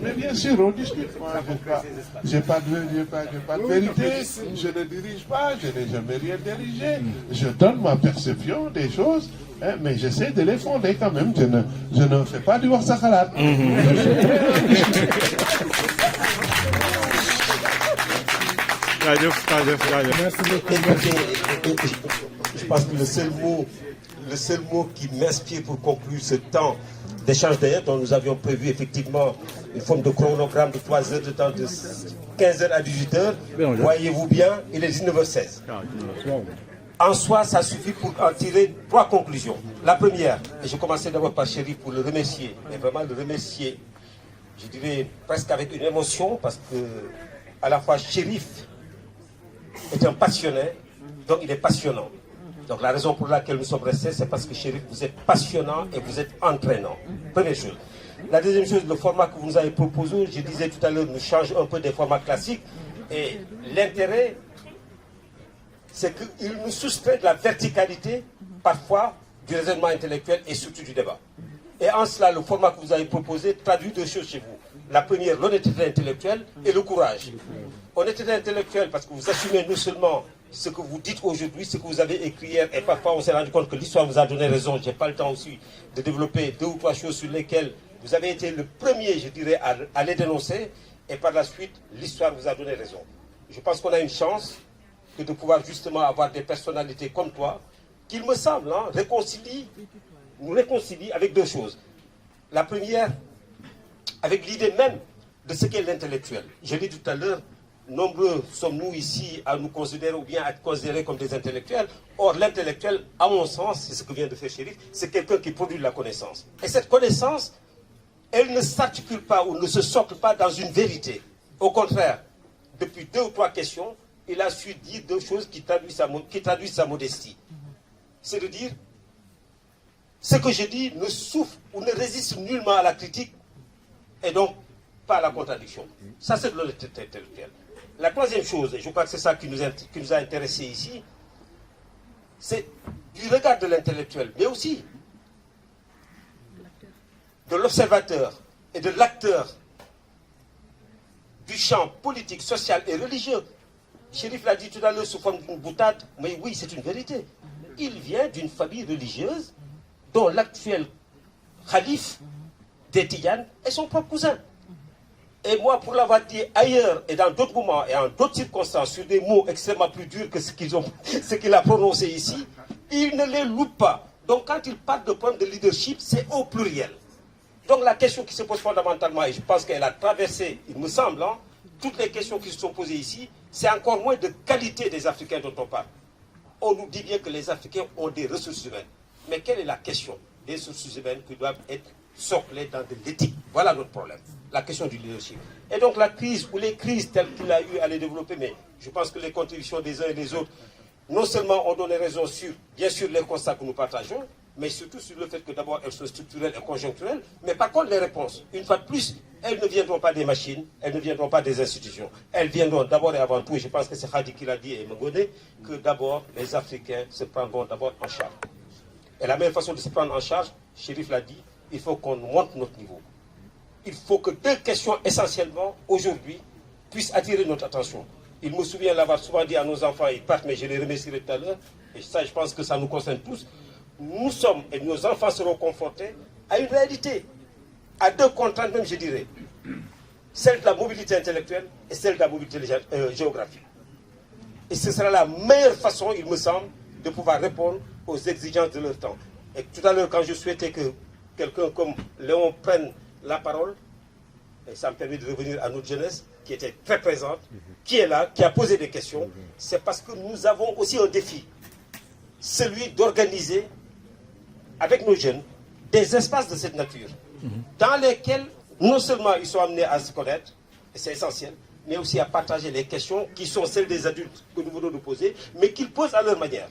Mais bien sûr, on discute. Moi, je n'ai pas de vérité, je ne dirige pas, je n'ai jamais rien dirigé. Je donne ma perception des choses, hein, mais j'essaie de les fonder quand même. Je ne fais pas du warsakhalat. Je pense que le seul mot qui m'inspire pour conclure ce temps d'échange d'ailleurs, dont nous avions prévu effectivement une forme de chronogramme de 3 heures de temps de 15h à 18h, voyez-vous bien, il est 19h16. En soi, ça suffit pour en tirer 3 conclusions. La première, et je commençais d'abord par Chérif pour le remercier, mais vraiment le remercier, je dirais presque avec une émotion, parce que à la fois Chérif est un passionné, donc il est passionnant. Donc la raison pour laquelle nous sommes restés, c'est parce que Chérif, vous êtes passionnant et vous êtes entraînant. Première chose. La deuxième chose, le format que vous nous avez proposé, je disais tout à l'heure, nous change un peu des formats classiques. Et l'intérêt, c'est qu'il nous soustrait de la verticalité, parfois, du raisonnement intellectuel et surtout du débat. Et en cela, le format que vous avez proposé traduit 2 choses chez vous. La première, l'honnêteté intellectuelle et le courage. Honnêteté intellectuelle, parce que vous assumez non seulement ce que vous dites aujourd'hui, ce que vous avez écrit hier, et parfois on s'est rendu compte que l'histoire vous a donné raison. Je n'ai pas le temps aussi de développer 2 ou 3 choses sur lesquelles vous avez été le premier, je dirais, à les dénoncer, et par la suite, l'histoire vous a donné raison. Je pense qu'on a une chance que de pouvoir justement avoir des personnalités comme toi, qui, il me semble, nous réconcilient avec 2 choses. La première, avec l'idée même de ce qu'est l'intellectuel. Je l'ai dit tout à l'heure, nombreux sommes-nous ici à nous considérer ou bien à être considérés comme des intellectuels. Or, l'intellectuel, à mon sens, c'est ce que vient de faire Chérif, c'est quelqu'un qui produit de la connaissance. Et cette connaissance, elle ne s'articule pas ou ne se socle pas dans une vérité. Au contraire, depuis 2 ou 3 questions, il a su dire 2 choses qui traduisent sa modestie. C'est de dire, ce que je dis ne souffre ou ne résiste nullement à la critique et donc pas à la contradiction. Ça, c'est de l'honnêteté intellectuelle. La troisième chose, et je crois que c'est ça qui nous a intéressés ici, c'est du regard de l'intellectuel, mais aussi de l'observateur et de l'acteur du champ politique, social et religieux. Chérif l'a dit tout à l'heure sous forme d'une boutade, mais oui, c'est une vérité. Il vient d'une famille religieuse dont l'actuel calife des Tidianes est son propre cousin. Et moi, pour l'avoir dit ailleurs et dans d'autres moments et en d'autres circonstances sur des mots extrêmement plus durs que ce qu'il a prononcé ici, il ne les loupe pas. Donc quand il parle de problème de leadership, c'est au pluriel. Donc la question qui se pose fondamentalement, et je pense qu'elle a traversé, il me semble, toutes les questions qui se sont posées ici, c'est encore moins de qualité des Africains dont on parle. On nous dit bien que les Africains ont des ressources humaines. Mais quelle est la question des ressources humaines qui doivent être soclées dans de l'éthique? Voilà notre problème, la question du leadership. Et donc la crise, ou les crises telles qu'il a eu à les développer, mais je pense que les contributions des uns et des autres, non seulement ont donné raison sur, bien sûr, les constats que nous partageons, mais surtout sur le fait que d'abord elles sont structurelles et conjoncturelles, mais par contre les réponses, une fois de plus, elles ne viendront pas des machines, elles ne viendront pas des institutions, elles viendront d'abord et avant tout, et je pense que c'est Khadi qui l'a dit et Mengone, que d'abord les Africains se prendront d'abord en charge. Et la meilleure façon de se prendre en charge, Chérif l'a dit, il faut qu'on monte notre niveau. Il faut que deux questions essentiellement, aujourd'hui, puissent attirer notre attention. Il me souvient l'avoir souvent dit à nos enfants, ils partent, mais je les remercierai tout à l'heure, et ça je pense que ça nous concerne tous. Nous sommes, et nos enfants seront confrontés à une réalité, à deux contraintes même, je dirais. Celle de la mobilité intellectuelle et celle de la mobilité géographique. Et ce sera la meilleure façon, il me semble, de pouvoir répondre aux exigences de leur temps. Et tout à l'heure, quand je souhaitais que quelqu'un comme Léon prenne la parole, et ça me permet de revenir à notre jeunesse, qui était très présente, qui est là, qui a posé des questions, c'est parce que nous avons aussi un défi, celui d'organiser avec nos jeunes des espaces de cette nature, dans lesquels non seulement ils sont amenés à se connaître, et c'est essentiel, mais aussi à partager les questions qui sont celles des adultes que nous venons de poser, mais qu'ils posent à leur manière,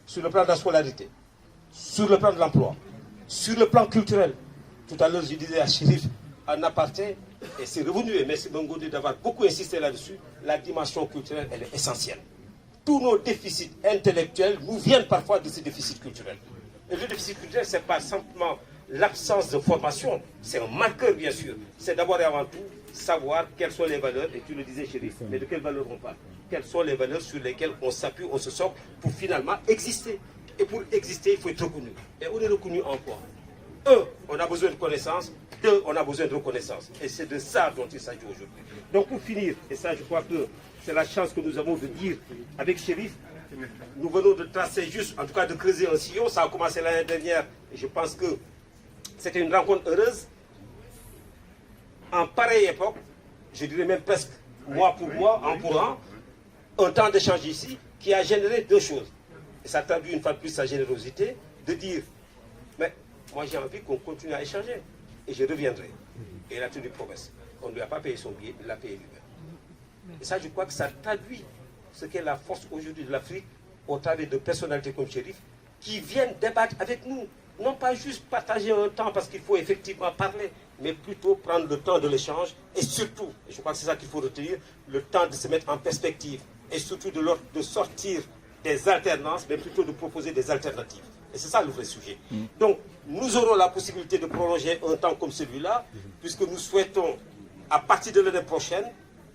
sur le plan de la scolarité, sur le plan de l'emploi, sur le plan culturel. Tout à l'heure, je disais à Chérif, en aparté, et c'est revenu, et merci Mengone d'avoir beaucoup insisté là-dessus, la dimension culturelle, elle est essentielle. Tous nos déficits intellectuels nous viennent parfois de ces déficits culturels. Et le déficit culturel, ce n'est pas simplement l'absence de formation, c'est un marqueur bien sûr. C'est d'abord et avant tout savoir quelles sont les valeurs, et tu le disais Chérif, mais de quelles valeurs on parle? Quelles sont les valeurs sur lesquelles on s'appuie, on se sort pour finalement exister. Et pour exister, il faut être reconnu. Et on est reconnu en quoi? Un, on a besoin de connaissances. Deux, on a besoin de reconnaissance. Et c'est de ça dont il s'agit aujourd'hui. Donc pour finir, et ça je crois que c'est la chance que nous avons de dire avec Chérif, nous venons de tracer juste, en tout cas de creuser un sillon. Ça a commencé l'année dernière et je pense que c'était une rencontre heureuse. En pareille époque, je dirais même presque mois pour mois, an pour an, un temps d'échange ici qui a généré deux choses. Et ça traduit une fois de plus sa générosité de dire, mais moi j'ai envie qu'on continue à échanger et je reviendrai. Et il a tenu promesse. On ne lui a pas payé son billet, il l'a payé lui-même. Et ça, je crois que ça traduit ce qu'est la force aujourd'hui de l'Afrique au travers de personnalités comme Chérif qui viennent débattre avec nous. Non pas juste partager un temps parce qu'il faut effectivement parler, mais plutôt prendre le temps de l'échange et surtout, et je crois que c'est ça qu'il faut retenir, le temps de se mettre en perspective et surtout de sortir des alternances, mais plutôt de proposer des alternatives. Et c'est ça le vrai sujet. Donc, nous aurons la possibilité de prolonger un temps comme celui-là, puisque nous souhaitons, à partir de l'année prochaine,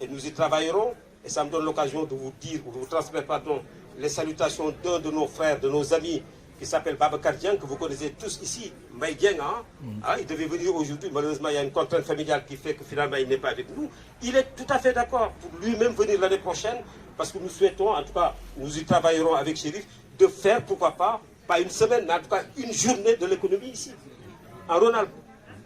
et nous y travaillerons, et ça me donne l'occasion de vous dire, ou de vous transmettre, pardon, les salutations d'un de nos frères, de nos amis, qui s'appelle Babacar Dieng, que vous connaissez tous ici, Mbaye Dieng, il devait venir aujourd'hui, malheureusement il y a une contrainte familiale qui fait que finalement il n'est pas avec nous. Il est tout à fait d'accord pour lui-même venir l'année prochaine, parce que nous souhaitons, en tout cas, nous y travaillerons avec Chérif, de faire, pourquoi pas une semaine, mais en tout cas une journée de l'économie ici, en Rhône-Alpes.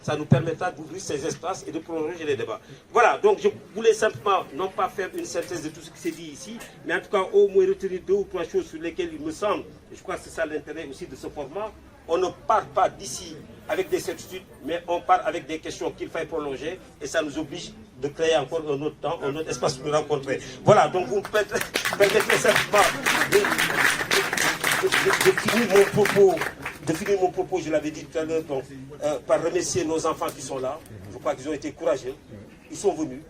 Ça nous permettra d'ouvrir ces espaces et de prolonger les débats. Voilà, donc je voulais simplement, non pas faire une synthèse de tout ce qui s'est dit ici, mais en tout cas au moins retenir deux ou trois choses sur lesquelles il me semble, et je crois que c'est ça l'intérêt aussi de ce format, on ne part pas d'ici avec des certitudes, mais on part avec des questions qu'il faille prolonger, et ça nous oblige de créer encore un autre temps, un autre espace pour nous rencontrer. Voilà, donc vous me permettez simplement de finir mon propos, je l'avais dit tout à l'heure, par remercier nos enfants qui sont là. Je crois qu'ils ont été courageux, ils sont venus.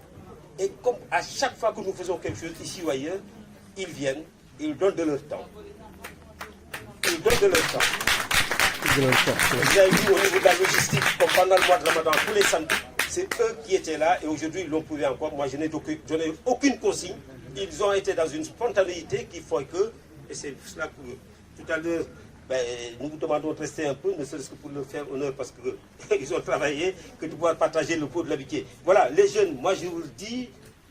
Et comme à chaque fois que nous faisons quelque chose, ici ou ailleurs, ils viennent, ils donnent de leur temps. Ils donnent de leur temps. Vous avez vu au niveau de la logistique, comme pendant le mois de Ramadan, tous les samedis, c'est eux qui étaient là et aujourd'hui ils l'ont prouvé encore. Moi je n'ai aucune consigne. Ils ont été dans une spontanéité qui fait que, et c'est cela que tout à l'heure, nous vous demandons de rester un peu, ne serait-ce que pour leur faire honneur parce qu'ils ont travaillé, que de pouvoir partager le pot de l'amitié. Voilà, les jeunes, moi je vous le dis,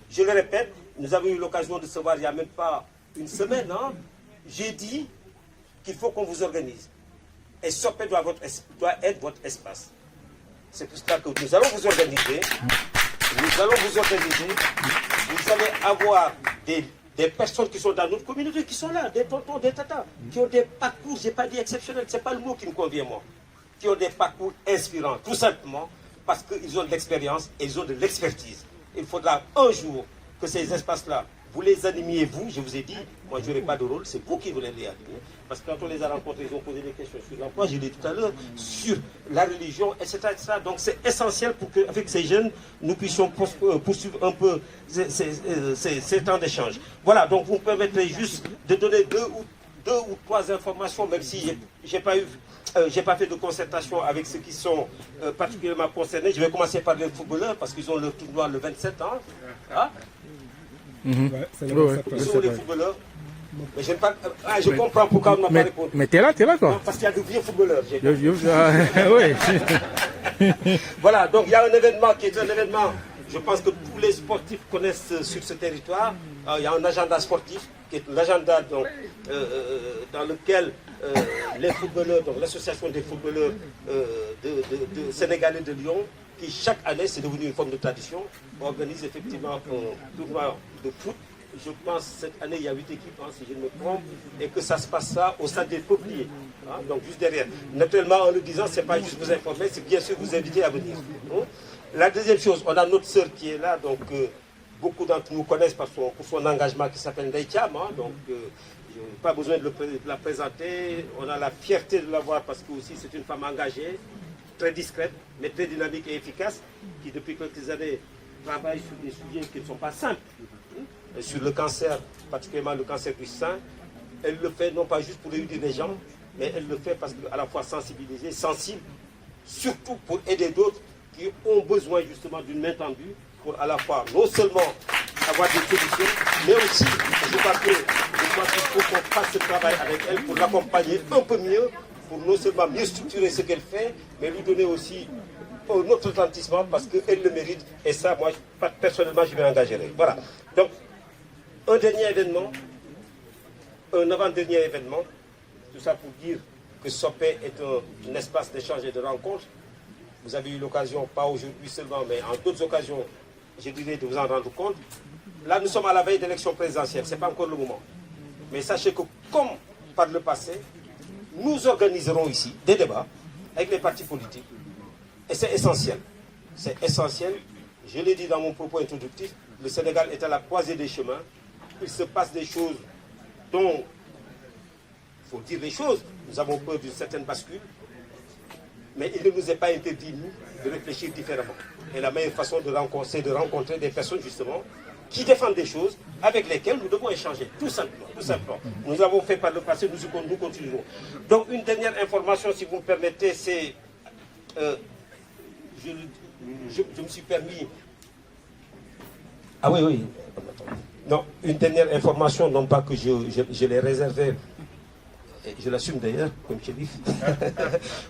je le répète, nous avons eu l'occasion de se voir il n'y a même pas une semaine. J'ai dit qu'il faut qu'on vous organise. Et Sopé doit être votre espace. C'est pour cela que nous allons vous organiser. nous allons vous organiser. Vous allez avoir des personnes qui sont dans notre communauté, qui sont là, des tontons, des tatas, qui ont des parcours, je n'ai pas dit exceptionnels, ce n'est pas le mot qui me convient moi, qui ont des parcours inspirants, tout simplement parce qu'ils ont de l'expérience et ils ont de l'expertise. Il faudra un jour que ces espaces-là, vous les animiez, vous, je vous ai dit, moi je n'aurai pas de rôle, c'est vous qui voulez les animer. Parce que quand on les a rencontrés, ils ont posé des questions sur l'emploi, je l'ai dit tout à l'heure, sur la religion, etc. etc. Donc c'est essentiel pour qu'avec ces jeunes, nous puissions poursuivre un peu ces temps d'échange. Voilà, donc vous me permettrez juste de donner deux ou trois informations, même si je n'ai pas fait de concertation avec ceux qui sont particulièrement concernés. Je vais commencer par les footballeurs, parce qu'ils ont leur tournoi le 27 ans. Hein? Ils sont les footballeurs. Mais je comprends pourquoi on ne m'a pas répondu. Mais t'es là quoi. Non, parce qu'il y a de vieux footballeurs. Oui. Voilà, donc il y a un événement qui est un événement, je pense que tous les sportifs connaissent sur ce territoire. Il y a un agenda sportif qui est l'agenda dans lequel les footballeurs, donc l'association des footballeurs de sénégalais de Lyon, qui chaque année, c'est devenu une forme de tradition, organise effectivement un tournoi de foot. Je pense cette année, il y a 8 équipes, si je ne me trompe, et que ça se passera au stade des Peupliers, donc juste derrière. Naturellement, en le disant, ce n'est pas juste vous informer, c'est bien sûr vous inviter à venir. La deuxième chose, on a notre sœur qui est là, donc beaucoup d'entre nous connaissent pour son engagement qui s'appelle Ndeye Thiam, donc je n'ai pas besoin de la présenter. On a la fierté de la voir parce que aussi c'est une femme engagée, très discrète, mais très dynamique et efficace, qui depuis quelques années travaille sur des sujets qui ne sont pas simples. Sur le cancer, particulièrement le cancer du sein. Elle le fait non pas juste pour réunir des gens, mais elle le fait parce qu'à la fois sensibilisée, sensible, surtout pour aider d'autres qui ont besoin justement d'une main tendue pour à la fois non seulement avoir des solutions, mais aussi, je crois qu'il faut qu'on fasse ce travail avec elle pour l'accompagner un peu mieux, pour non seulement mieux structurer ce qu'elle fait, mais lui donner aussi un autre retentissement parce qu'elle le mérite. Et ça, moi, personnellement, je vais engager. Voilà. Donc, un dernier événement, un avant-dernier événement, tout ça pour dire que Sopé est un espace d'échange et de rencontre. Vous avez eu l'occasion, pas aujourd'hui seulement, mais en d'autres occasions, je dirais, de vous en rendre compte. Là, nous sommes à la veille d'élection présidentielle, ce n'est pas encore le moment. Mais sachez que, comme par le passé, nous organiserons ici des débats avec les partis politiques. Et c'est essentiel. C'est essentiel. Je l'ai dit dans mon propos introductif, le Sénégal est à la croisée des chemins. Il se passe des choses dont il faut dire les choses. Nous avons peur d'une certaine bascule. Mais il ne nous est pas interdit, nous, de réfléchir différemment. Et la meilleure façon de rencontrer, c'est de rencontrer des personnes, justement, qui défendent des choses avec lesquelles nous devons échanger. Tout simplement. Tout simplement. Nous avons fait par le passé, nous continuerons. Donc, une dernière information, si vous me permettez, c'est... je me suis permis... Ah oui. Non, une dernière information, non pas que je l'ai réservée, je l'assume d'ailleurs, comme shérif.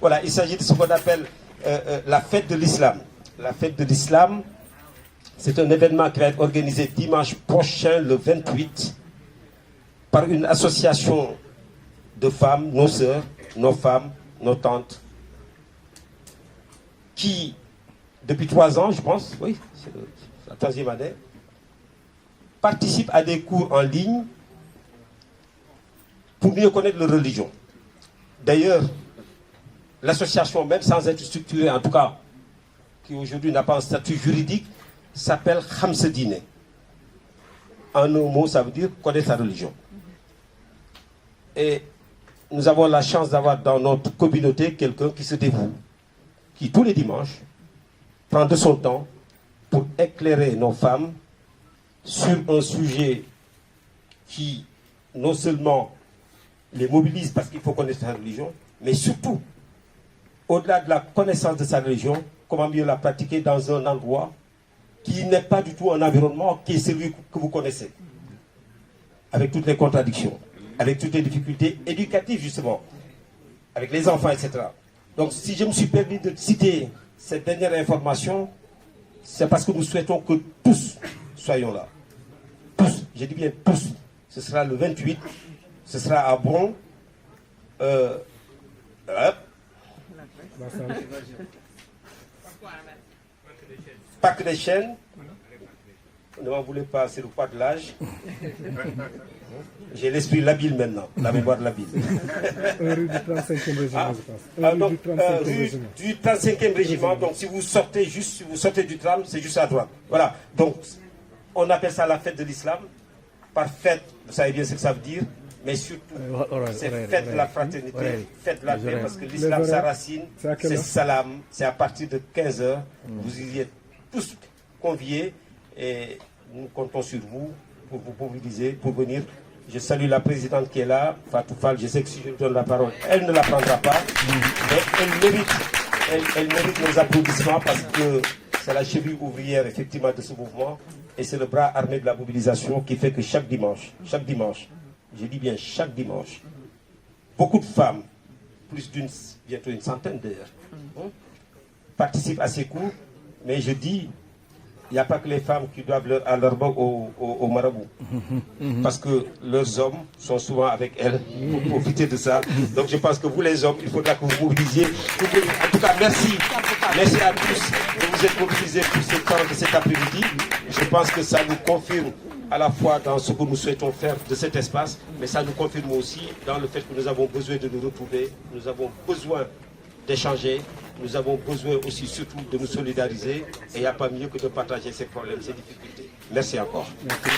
Voilà, il s'agit de ce qu'on appelle la fête de l'islam. La fête de l'islam, c'est un événement qui va être organisé dimanche prochain, le 28, par une association de femmes, nos sœurs, nos femmes, nos tantes, qui, depuis 3 ans, je pense, oui, c'est la 3e année, participent à des cours en ligne pour mieux connaître leur religion. D'ailleurs, l'association, même sans être structurée, en tout cas, qui aujourd'hui n'a pas un statut juridique, s'appelle Khamsedine. En un mot, ça veut dire connaître sa religion. Et nous avons la chance d'avoir dans notre communauté quelqu'un qui se dévoue, qui tous les dimanches prend de son temps pour éclairer nos femmes sur un sujet qui non seulement les mobilise parce qu'il faut connaître sa religion, mais surtout, au-delà de la connaissance de sa religion, comment mieux la pratiquer dans un endroit qui n'est pas du tout un environnement qui est celui que vous connaissez, avec toutes les contradictions, avec toutes les difficultés éducatives justement, avec les enfants, etc. Donc si je me suis permis de citer cette dernière information, c'est parce que nous souhaitons que tous soyons là. Tous, je dis bien tous. Ce sera le 28, ce sera à Bron. Parc des Chênes, ne m'en voulez pas, c'est le poids de l'âge. J'ai l'esprit labile maintenant, la mémoire labile. Rue du 35e régiment, je pense. Donc, rue du 35e régiment, donc si vous sortez du tram, c'est juste à droite. Voilà, donc on appelle ça la fête de l'islam. Par fête, vous savez bien ce que ça veut dire, mais surtout, c'est fête de la fraternité, fête de la paix, parce que l'islam, sa racine, c'est salam, c'est à partir de 15h, vous y êtes tous conviés, et nous comptons sur vous pour vous mobiliser, pour venir. Je salue la présidente qui est là, Fatou Fall. Je sais que si je lui donne la parole, elle ne la prendra pas. Mais elle mérite nos applaudissements parce que c'est la cheville ouvrière effectivement de ce mouvement. Et c'est le bras armé de la mobilisation qui fait que chaque dimanche, je dis bien chaque dimanche, beaucoup de femmes, bientôt une centaine d'heures, participent à ces cours. Mais je dis, il n'y a pas que les femmes qui doivent leur banque au marabout. Parce que leurs hommes sont souvent avec elles pour profiter de ça. Donc je pense que vous les hommes, il faudra que vous mobilisiez. En tout cas, merci. Merci à tous de vous être mobilisés pour ce temps de cet après-midi. Je pense que ça nous confirme à la fois dans ce que nous souhaitons faire de cet espace, mais ça nous confirme aussi dans le fait que nous avons besoin de nous retrouver, nous avons besoin d'échanger. Nous avons besoin aussi surtout de nous solidariser et il n'y a pas mieux que de partager ces problèmes, ces difficultés. Merci encore. Merci.